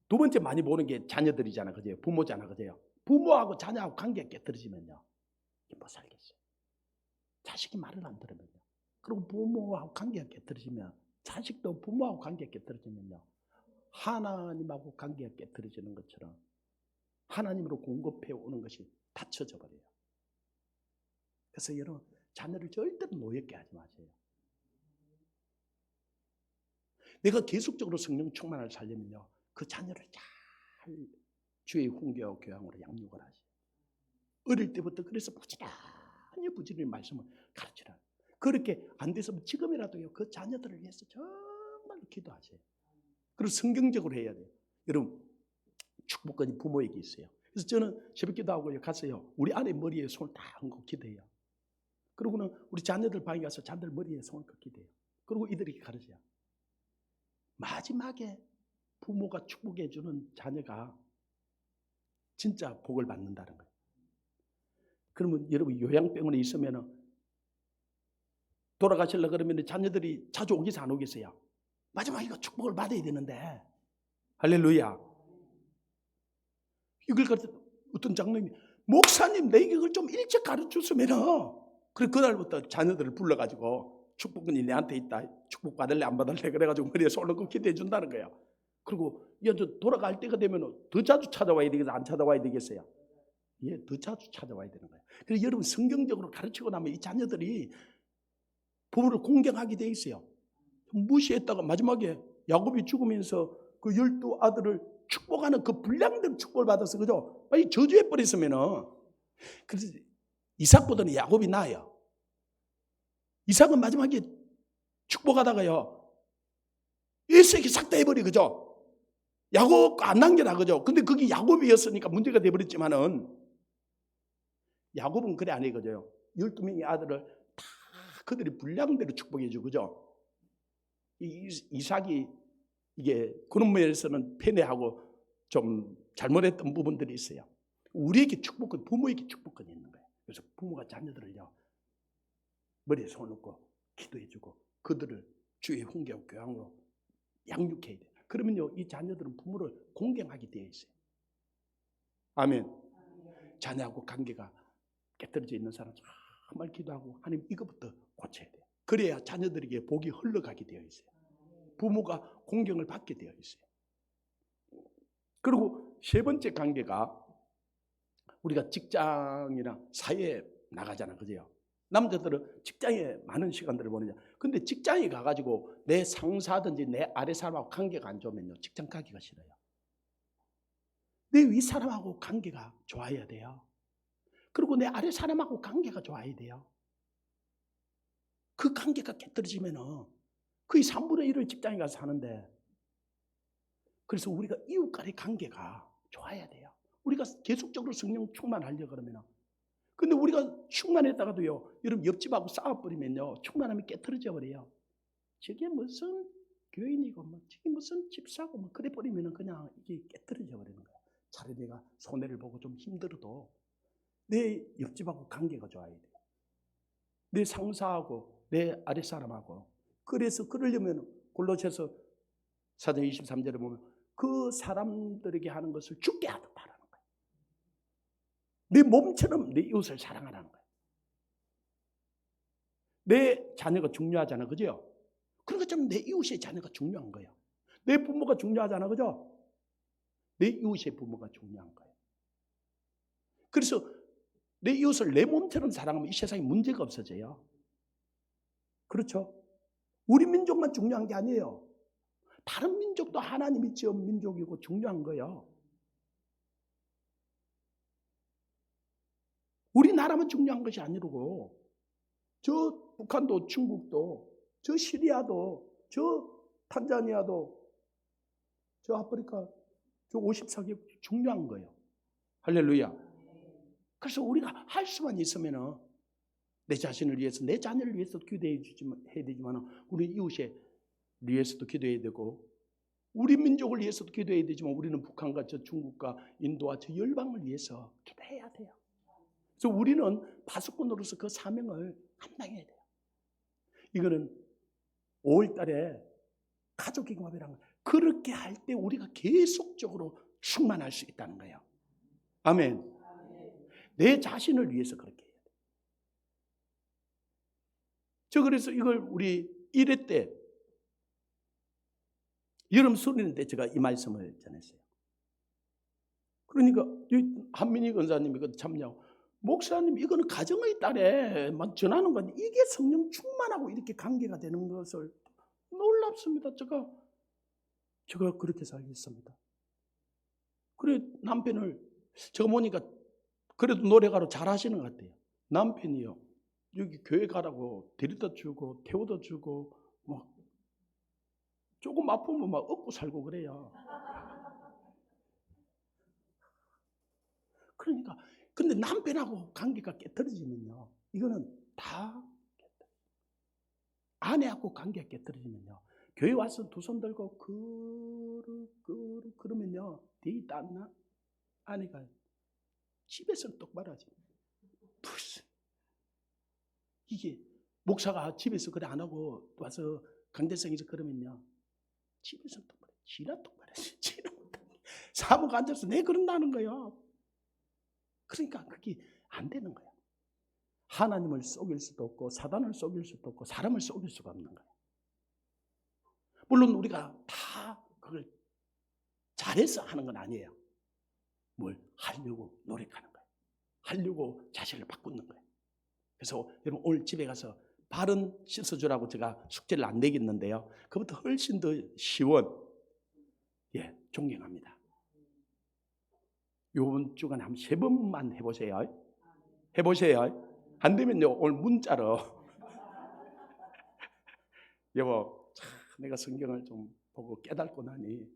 두 번째 많이 보는 게 자녀들이잖아, 그죠? 부모잖아, 그죠? 부모하고 자녀하고 관계가 깨떨어지면요, 못 살겠어요. 자식이 말을 안 들으면요. 그리고 부모하고 관계가 깨떨어지면, 자식도 부모하고 관계가 깨떨어지면요, 하나님하고 관계가 깨떨어지는 것처럼 하나님으로 공급해 오는 것이 닫혀져 버려요. 그래서 여러분, 자녀를 절대로 노엽게 하지 마세요. 내가 계속적으로 성령 충만을 살려면요, 그 자녀를 잘 주의 훈계와 교양으로 양육을 하세요. 어릴 때부터 그래서 부지런히 말씀을 가르치라. 그렇게 안 돼서 지금이라도요, 그 자녀들을 위해서 정말 기도하세요. 그리고 성경적으로 해야 돼요. 여러분, 축복권이 부모에게 있어요. 그래서 저는 새벽 기도하고 가서요, 우리 아내 머리에 손을 다 얹고 기도해요. 그러고는 우리 자녀들 방에 가서 자녀들 머리에 손을 얹고 기도해요. 그리고 이들에게 가르쳐요. 마지막에 부모가 축복해 주는 자녀가 진짜 복을 받는다는 거예요. 그러면 여러분, 요양병원에 있으면 돌아가시려고 그러면 자녀들이 자주 오겠어요, 안 오겠어요? 마지막에 이거 축복을 받아야 되는데, 할렐루야. 이걸 가르쳐, 어떤 장로님이, 목사님, 내게 이걸 좀 일찍 가르쳐주면은, 그래, 그날부터 자녀들을 불러가지고, 축복권이 내한테 있다, 축복 받을래, 안 받을래, 그래가지고 머리에 손을 얹고 기도해 준다는 거예요. 그리고 이제 돌아갈 때가 되면 더 자주 찾아와야 되겠어요, 안 찾아와야 되겠어요? 예, 더 자주 찾아와야 되는 거예요. 그래서 여러분, 성경적으로 가르치고 나면 이 자녀들이 부모를 공경하게 돼 있어요. 무시했다가 마지막에 야곱이 죽으면서 그 12아들을 축복하는 그 불량된 축복을 받아서, 그죠? 빨리 저주해 버렸으면은. 그래서 이삭보다는 야곱이 나아요. 이삭은 마지막에 축복하다가요, 에서에게 싹 다 해버려, 그죠? 야곱 안 남겨놔, 그죠? 근데 그게 야곱이었으니까 문제가 돼버렸지만은, 야곱은 그래 안 해, 그죠? 12명의 아들을 다 그들이 분량대로 축복해주고, 그죠? 이삭이 이게 그런 면에서는 패배하고 좀 잘못했던 부분들이 있어요. 우리에게 축복권, 부모에게 축복권이 있는 거예요. 그래서 부모가 자녀들을요, 머리에 손 얹고 기도해주고 그들을 주의 훈계와 교양으로 양육해야 돼요. 그러면요, 이 자녀들은 부모를 공경하게 되어 있어요. 아멘. 자녀하고 관계가 깨떨어져 있는 사람 정말 기도하고, 하나님 이것부터 고쳐야 돼요. 그래야 자녀들에게 복이 흘러가게 되어 있어요. 부모가 공경을 받게 되어 있어요. 그리고 세 번째 관계가, 우리가 직장이나 사회에 나가잖아, 그죠? 남자들은 직장에 많은 시간들을 보내냐. 근데 직장에 가가지고 내 상사든지 내 아래 사람하고 관계가 안 좋으면요, 직장 가기가 싫어요. 내 위 사람하고 관계가 좋아야 돼요. 그리고 내 아래 사람하고 관계가 좋아야 돼요. 그 관계가 깨떨어지면은 거의 3분의 1을 직장에 가서 사는데, 그래서 우리가 이웃간의 관계가 좋아야 돼요. 우리가 계속적으로 성령 충만하려고 그러면은. 근데 우리가 충만했다가도요, 여러분 옆집하고 싸워버리면요, 충만함이 깨트려져 버려요. 저게 무슨 교인이고, 저게 무슨 집사고, 그래 버리면은 그냥 이게 깨트려져 버리는 거야. 차라리 내가 손해를 보고 좀 힘들어도 내 옆집하고 관계가 좋아야 돼요. 내 상사하고 내 아랫사람하고. 그래서 그러려면 골로새서 4장 23절에 보면 그 사람들에게 하는 것을 죽게 하듯하라는 거예요. 내 몸처럼 내 이웃을 사랑하라는 거예요. 내 자녀가 중요하잖아, 그죠? 그러니까 좀 내 이웃의 자녀가 중요한 거예요. 내 부모가 중요하잖아, 그죠? 내 이웃의 부모가 중요한 거예요. 그래서 내 이웃을 내 몸처럼 사랑하면 이 세상에 문제가 없어져요. 그렇죠? 우리 민족만 중요한 게 아니에요. 다른 민족도 하나님이 지은 민족이고 중요한 거예요. 우리나라만 중요한 것이 아니고, 저 북한도, 중국도, 저 시리아도, 저 탄자니아도, 저 아프리카, 저 54개 중요한 거예요. 할렐루야. 그래서 우리가 할 수만 있으면은 내 자신을 위해서, 내 자녀를 위해서 기도해야 되지만 우리 이웃에 위해서도 기도해야 되고 우리 민족을 위해서도 기도해야 되지만 우리는 북한과 저 중국과 인도와 저 열방을 위해서 기도해야 돼요. 그래서 우리는 파수꾼으로서 그 사명을 감당해야 돼요. 이거는 5월 달에 가족기금합이라는 거예요. 그렇게 할 때 우리가 계속적으로 충만할 수 있다는 거예요. 아멘. 내 자신을 위해서 그렇게 해야 돼요. 저 그래서 이걸 우리 1회 때 여름 수련회 때 제가 이 말씀을 전했어요. 그러니까 한민희 권사님이 그 참여하고 목사님 이거는 가정의 딸에만 전하는 건 이게 성령 충만하고 이렇게 관계가 되는 것을 놀랍습니다. 제가 그렇게 살겠습니다. 그래 남편을 제가 보니까 그래도 노래가로 잘하시는 것 같아요. 남편이요 여기 교회 가라고 데려다 주고 태워다 주고 뭐 조금 아프면 막 업고 살고 그래요. 그러니까 근데 남편하고 관계가 깨트려지면요 이거는 다 아내하고 관계가 깨트려지면요 교회 와서 두 손 들고 그러면요 대이 땄나 아내가 집에서 똑바로 하지. 이게 목사가 집에서 그래 안 하고 와서 강대성에서 그러면요 집에서 똑바로 지나 똑바로 하지. 지나 못하게 사무가 앉아서 내 그런다는 거예요. 그러니까 그게 안 되는 거야. 하나님을 속일 수도 없고 사단을 속일 수도 없고 사람을 속일 수가 없는 거야. 물론 우리가 다 그걸 잘해서 하는 건 아니에요. 뭘 하려고 노력하는 거예요. 하려고 자신을 바꾸는 거예요. 그래서 여러분 오늘 집에 가서 발은 씻어주라고 제가 숙제를 안 내겠는데요. 그것보다 훨씬 더 쉬운 존경합니다. 요번 주간에 한 3번만 해보세요. 해보세요. 안 되면요 오늘 문자로 여보 내가 성경을 좀 보고 깨닫고 나니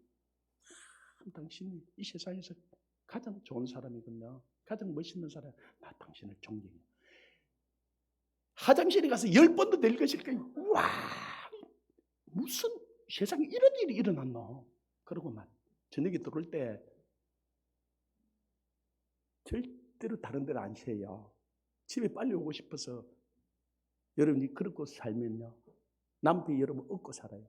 참 당신이 이 세상에서 가장 좋은 사람이군요. 가장 멋있는 사람. 나 당신을 존경해. 화장실에 가서 10번도 될 것일 거예요. 와 무슨 세상에 이런 일이 일어났노. 그러고만 저녁에 들어올 때 절대로 다른 데를 안 쉬어요. 집에 빨리 오고 싶어서 여러분이 그렇게 살면요 남편이 여러분 얻고 살아요.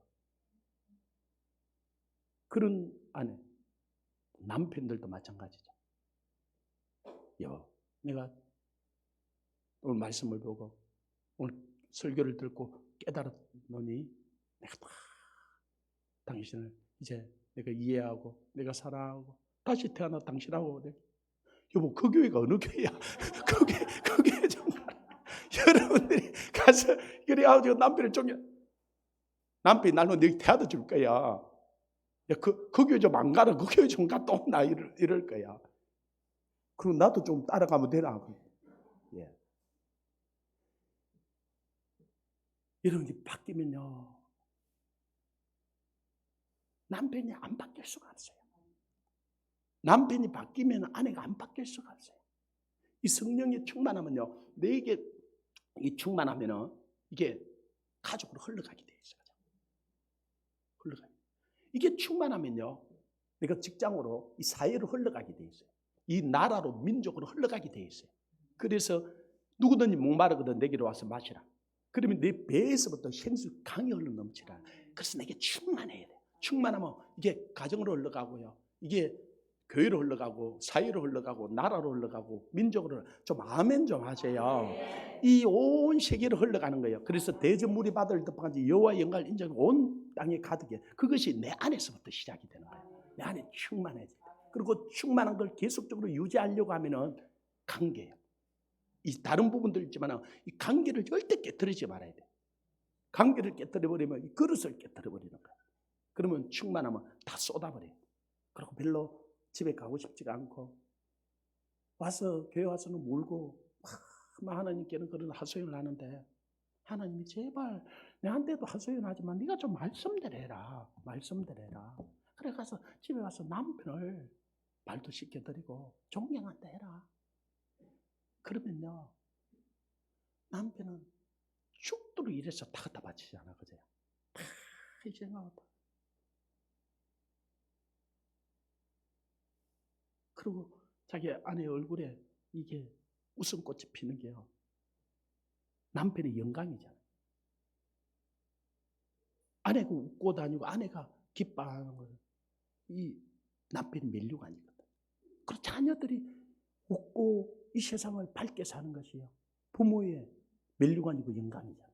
그런 아내 남편들도 마찬가지죠. 내가 오늘 말씀을 보고 오늘 설교를 듣고 깨달았노니 내가 다 당신을 이제 내가 이해하고 내가 사랑하고 다시 태어나 당신하고 여보 그 교회가 어느 교회야? 그 교회 정말 여러분들이 가서 그래가지고 남편을 존경 남편이 날로 너희 태워다 줄 거야. 야, 그 교회 좀 안 가라. 그 교회 좀 갔다 온나 이럴 거야. 그리고 나도 좀 따라가면 되나. 예. 여러분이 바뀌면요 남편이 안 바뀔 수가 없어요. 남편이 바뀌면 아내가 안 바뀔 수가 없어요. 이 성령이 충만하면요 내게 이 충만하면은 이게 가족으로 흘러가게 돼 있어요. 흘러가요. 이게 충만하면요 내가 직장으로 이 사회로 흘러가게 돼 있어요. 이 나라로 민족으로 흘러가게 돼 있어요. 그래서 누구든지 목마르거든 내게로 와서 마시라. 그러면 내 배에서부터 생수 강이 흘러 넘치라. 그래서 내게 충만해야 돼. 충만하면 이게 가정으로 흘러가고요. 이게 교회로 흘러가고 사회로 흘러가고 나라로 흘러가고 민족으로 좀 아멘 좀 하세요. 이 온 세계로 흘러가는 거예요. 그래서 대전물이 바다를 덮어간지 여호와의 영광을 인정하고 온 땅에 가득해. 그것이 내 안에서부터 시작이 되는 거예요. 내 안에 충만해져. 그리고 충만한 걸 계속적으로 유지하려고 하면은 관계예요. 이 다른 부분도 있지만 이 관계를 절대 깨뜨리지 말아야 돼. 관계를 깨뜨려 버리면 이 그릇을 깨뜨려 버리는 거야. 그러면 충만하면 다 쏟아버려요. 그리고 별로 집에 가고 싶지가 않고 와서 교회 와서는 울고 막 하나님께는 그런 하소연을 하는데 하나님이 제발 내한테도 하소연 하지만 네가 좀 말씀대로 해라. 말씀대로 해라. 그래 가서 집에 가서 남편을 말도 시켜드리고 존경한다 해라. 그러면요 남편은 죽도록 일해서 다 갖다 바치잖아, 그죠? 다 희생하고. 그리고 자기 아내 얼굴에 이게 웃음꽃이 피는 게요, 남편의 영광이잖아. 아내가 웃고 다니고 아내가 기뻐하는 건 이 남편의 면류관이거든. 그리고 자녀들이 웃고 이 세상을 밝게 사는 것이요, 부모의 면류관이고 영광이잖아.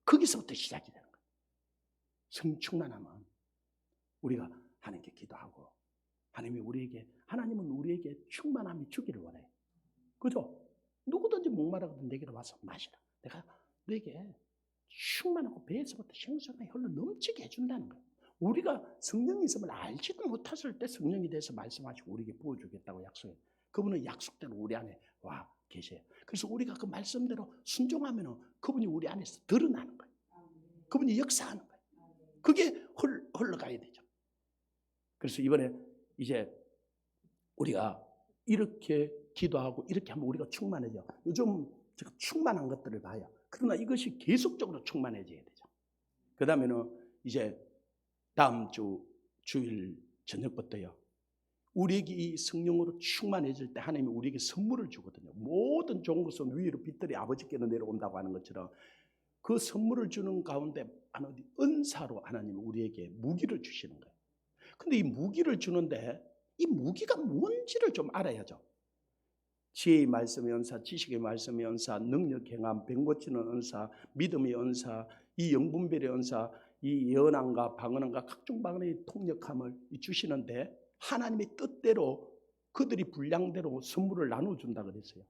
거기서부터 시작이 되는 거야. 성충만하면 우리가 하나님께 기도하고, 하나님은 우리에게 충만함이 주기를 원해요. 그죠? 누구든지 목마르거든 내게로 와서 마시라. 내가 너에게 충만하고 배에서부터 생수가 흘러 넘치게 해준다는 거예요. 우리가 성령이 있음을 알지도 못했을 때 성령이 돼서 말씀하시고 우리에게 부어주겠다고 약속해요. 그분은 약속대로 우리 안에 와 계세요. 그래서 우리가 그 말씀대로 순종하면 그분이 우리 안에서 드러나는 거예요. 그분이 역사하는 거예요. 그게 흘러가야 되죠. 그래서 이번에 이제 우리가 이렇게 기도하고 이렇게 하면 우리가 충만해져. 요즘 제가 충만한 것들을 봐요. 그러나 이것이 계속적으로 충만해져야 되죠. 그 다음에는 이제 다음 주일 저녁부터요, 우리에게 이 성령으로 충만해질 때 하나님이 우리에게 선물을 주거든요. 모든 좋은 것은 위로 빛들이 아버지께로 내려온다고 하는 것처럼 그 선물을 주는 가운데 은사로 하나님은 우리에게 무기를 주시는 거예요. 근데 이 무기를 주는데 이 무기가 뭔지를 좀 알아야죠. 지혜의 말씀의 은사, 지식의 말씀의 은사, 능력 행함, 병 고치는 은사, 믿음의 은사, 이 영분별의 은사, 이 예언함과 방언함과 각종 방언의 통역함을 주시는데 하나님의 뜻대로 그들이 분량대로 선물을 나눠준다 그랬어요.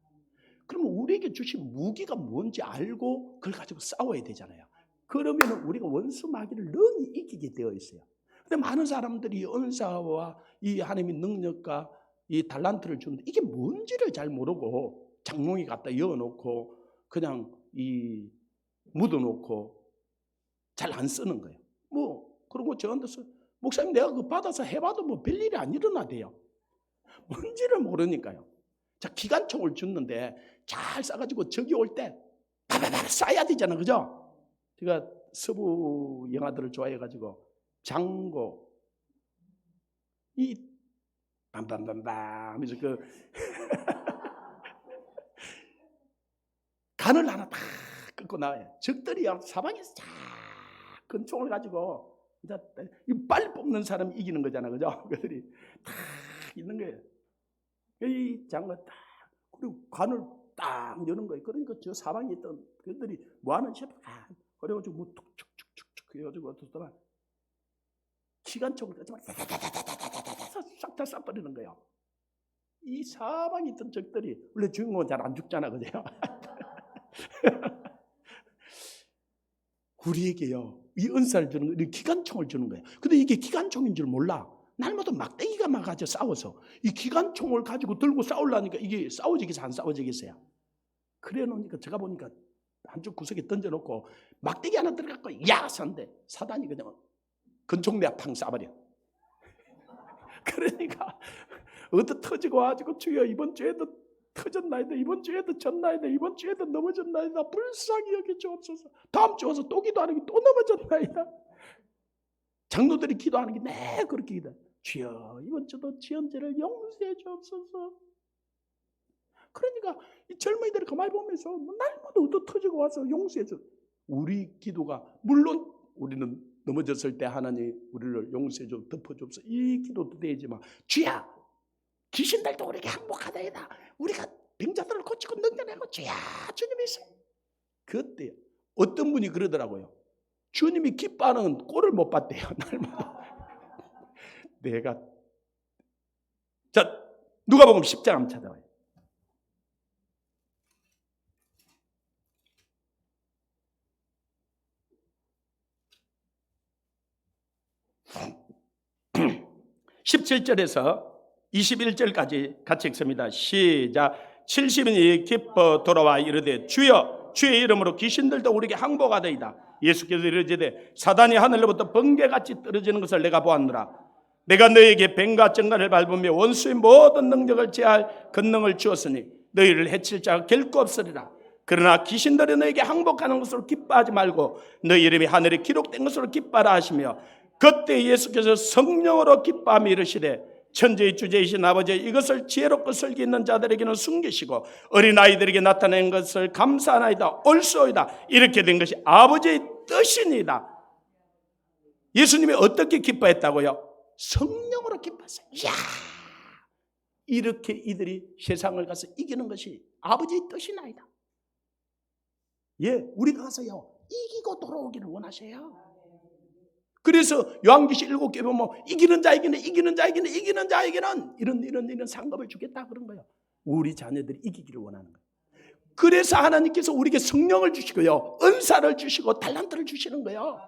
그러면 우리에게 주신 무기가 뭔지 알고 그걸 가지고 싸워야 되잖아요. 그러면 우리가 원수 마귀를 능히 이기게 되어 있어요. 근데 많은 사람들이 은사와 이 하나님의 능력과 이 달란트를 주는데 이게 뭔지를 잘 모르고 장롱이 갖다 여어놓고 그냥 이 묻어놓고 잘 안 쓰는 거예요. 그리고 저한테서 목사님 내가 그거 받아서 해봐도 별일이 안 일어나대요. 뭔지를 모르니까요. 자, 기관총을 줬는데 잘 싸가지고 적이 올 때 바바바 쏴야 되잖아, 그죠? 제가 서부 영화들을 좋아해가지고 장고 이 빰빰빰빰 하면서 그 간을 하나 다 끊고 나와요. 적들이 사방에서 쫙 큰 총을 가지고 이제 빨리 뽑는 사람이 이기는 거잖아, 그죠? 그들이 다 있는 거예요. 이 장을 딱 그리고 관을 딱 여는 거예요. 그러니까 저 사방에 있던 그들이 뭐 하는 셰프 그래가지고 뭐 툭툭툭툭 해가지고 어떻더라 기관총을 가지고 싹 다 쏴버리는 거예요. 이 사방에 있던 적들이 원래 주인공은 잘 안 죽잖아, 그죠? 우리에게요 이 은사를 주는 거예요. 기관총을 주는 거예요. 근데 이게 기관총인 줄 몰라. 날마다 막대기가 막 가지고 싸워서 이 기관총을 가지고 들고 싸우려니까 이게 싸워지겠어요, 안 싸워지겠어요? 그래 놓으니까 제가 보니까 한쪽 구석에 던져놓고 막대기 하나 들어갖고 야 샀는데 사단이 그냥 건총대 팡 쏴버려. 그러니까 어디 터지고 와가지고 주여 이번 주에도 터졌나이다, 이번 주에도 졌나이다, 이번 주에도 넘어졌나이다, 불쌍히 여겨 주옵소서. 다음 주 와서 또 기도하는 게 또 넘어졌나이다. 장로들이 기도하는 게 네 그렇게 기도. 주여 이번 주도 지연죄를 용서해 주옵소서. 그러니까 이 젊은이들이 가만히 보면서 날마다 어디 터지고 와서 용서해 줘. 우리 기도가 물론 우리는 넘어졌을 때 하나님 우리를 용서해 줘, 덮어 주옵소서. 이 기도도 되지만 주야 귀신들도 우리에게 항복하다이다. 우리가 병자들을 고치고 능력내고 주야 주님이 있어. 그때 어떤 분이 그러더라고요. 주님이 기뻐하는 꼴을 못 봤대요. 날마다. 내가 자 누가복음 10장 한번 찾아와요. (17절에서) 21절까지 같이 읽습니다. 시작. 70인이 기뻐 돌아와 이르되 주여 주의 이름으로 귀신들도 우리에게 항복하더이다. 예수께서 이르시되 사단이 하늘로부터 번개같이 떨어지는 것을 내가 보았노라. 내가 너에게 뱀과 정갈을 밟으며 원수의 모든 능력을 제할 권능을 주었으니 너희를 해칠 자가 결코 없으리라. 그러나 귀신들이 너에게 항복하는 것으로 기뻐하지 말고 너희 이름이 하늘에 기록된 것으로 기뻐하라 하시며, 그때 예수께서 성령으로 기뻐하며 이르시되 천지의 주제이신 아버지, 이것을 지혜롭고 설기 있는 자들에게는 숨기시고 어린아이들에게 나타낸 것을 감사하나이다. 옳소이다. 이렇게 된 것이 아버지의 뜻이니이다. 예수님이 어떻게 기뻐했다고요? 성령으로 기뻐했어요. 이야, 이렇게 이들이 세상을 가서 이기는 것이 아버지의 뜻이나이다. 예, 우리가 가서요 이기고 돌아오기를 원하세요. 그래서 요한계시 7개 보면 이기는 자에게는 이기는 자에게는 이기는 자에게는 이런 상급을 주겠다 그런 거예요. 우리 자녀들이 이기기를 원하는 거예요. 그래서 하나님께서 우리에게 성령을 주시고요, 은사를 주시고 달란트를 주시는 거예요.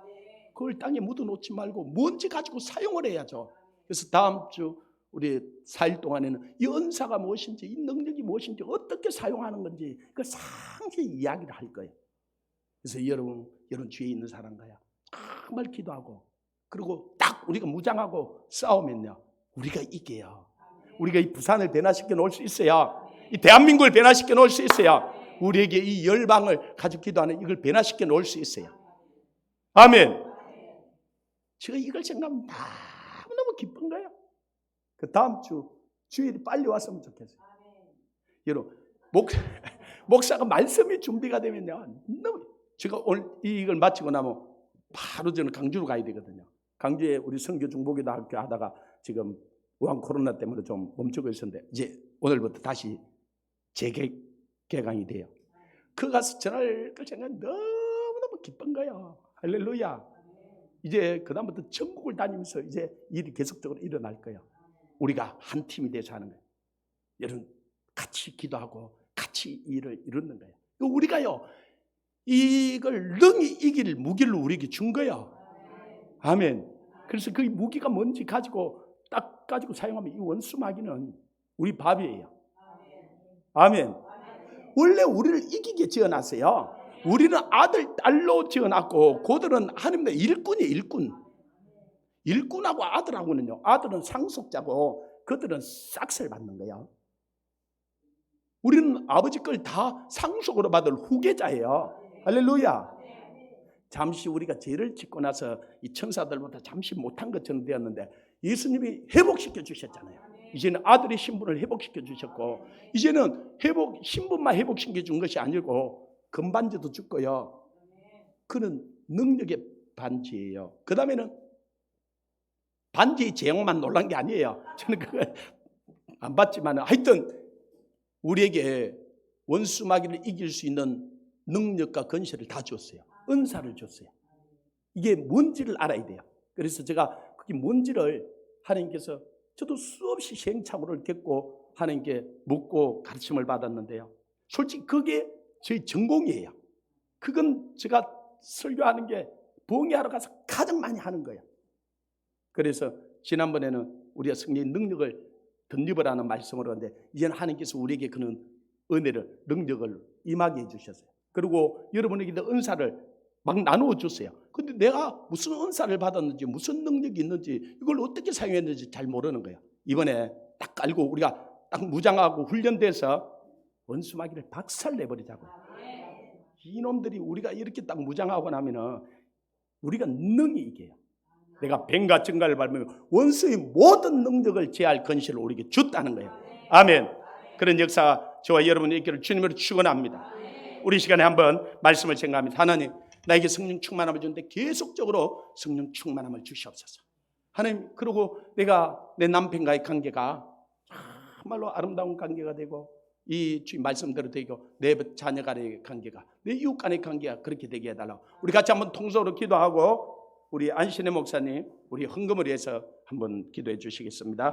그걸 땅에 묻어놓지 말고 뭔지 가지고 사용을 해야죠. 그래서 다음 주 우리 4일 동안에는 이 은사가 무엇인지, 이 능력이 무엇인지, 어떻게 사용하는 건지 그 상세히 이야기를 할 거예요. 그래서 여러분 주위에 있는 사람과요 정말 기도하고, 그리고 딱 우리가 무장하고 싸우면요 우리가 이겨요. 우리가 이 부산을 변화시켜 놓을 수 있어요. 이 대한민국을 변화시켜 놓을 수 있어요. 우리에게 이 열방을 가지고 기도하는 이걸 변화시켜 놓을 수 있어요. 아멘. 제가 이걸 생각하면 너무너무 기쁜 거예요. 그 다음 주 주일이 빨리 왔으면 좋겠어요. 여러분 목사가 말씀이 준비가 되면요 너무, 제가 오늘 이걸 마치고 나면 바로 저는 강주로 가야 되거든요. 강주에 우리 성교 중보기도 학교 하다가 지금 우한 코로나 때문에 좀 멈추고 있었는데 이제 오늘부터 다시 재개강이 돼요. 그 가서 전할 걸 생각 너무너무 기쁜 거예요. 할렐루야. 이제 그 다음부터 전국을 다니면서 이제 일이 계속적으로 일어날 거예요. 우리가 한 팀이 돼서 하는 거예요. 여러분 같이 기도하고 같이 일을 이루는 거예요. 우리가요 이걸 능히 이길 무기를 우리에게 준 거예요. 아멘. 그래서 그 무기가 뭔지 가지고 딱 가지고 사용하면 이 원수마귀는 우리 밥이에요. 아멘. 원래 우리를 이기게 지어놨어요. 우리는 아들 딸로 지어놨고 그들은 하나님의 일꾼이에요. 일꾼하고 아들하고는요, 아들은 상속자고 그들은 싹을 받는 거예요. 우리는 아버지 걸 다 상속으로 받을 후계자예요. 할렐루야. 잠시 우리가 죄를 짓고 나서 이 천사들보다 잠시 못한 것처럼 되었는데 예수님이 회복시켜 주셨잖아요. 이제는 아들의 신분을 회복시켜 주셨고, 이제는 신분만 회복시켜 준 것이 아니고 금반지도 줬고요. 그는 능력의 반지예요. 그 다음에는 반지의 제형만 놀란 게 아니에요. 저는 그걸 안 봤지만 하여튼 우리에게 원수 마귀를 이길 수 있는 능력과 권세를 다 줬어요. 은사를 줬어요. 이게 뭔지를 알아야 돼요. 그래서 제가 그게 뭔지를 하나님께서, 저도 수없이 시행착오를 겪고 하나님께 묻고 가르침을 받았는데요, 솔직히 그게 저희 전공이에요. 그건 제가 설교하는 게 부흥회하러 가서 가장 많이 하는 거예요. 그래서 지난번에는 우리가 승리의 능력을 덧입으라는 말씀을 하는데, 이제는 하나님께서 우리에게 그런 은혜를, 능력을 임하게 해주셨어요. 그리고 여러분에게도 은사를 막 나누어 줬어요. 근데 내가 무슨 은사를 받았는지, 무슨 능력이 있는지, 이걸 어떻게 사용했는지 잘 모르는 거예요. 이번에 딱 알고 우리가 딱 무장하고 훈련돼서 원수 마귀를 박살내버리자고. 이놈들이 우리가 이렇게 딱 무장하고 나면은 우리가 능히 이겨요. 내가 뱀과 증가를 밟으면 원수의 모든 능력을 제할 권세를 우리에게 줬다는 거예요. 아멘. 그런 역사가 저와 여러분의 있기를 주님으로 축원합니다. 우리 시간에 한번 말씀을 생각합니다. 하나님, 나에게 성령 충만함을 주는데 계속적으로 성령 충만함을 주시옵소서. 하나님, 그리고 내가 내 남편과의 관계가 정말로 아름다운 관계가 되고, 이 주님 말씀대로 되고, 내 자녀 간의 관계가, 내 이웃 간의 관계가 그렇게 되게 해달라고. 우리 같이 한번 통성으로 기도하고 우리 안신혜 목사님 우리 헌금을 위해서 한번 기도해 주시겠습니다.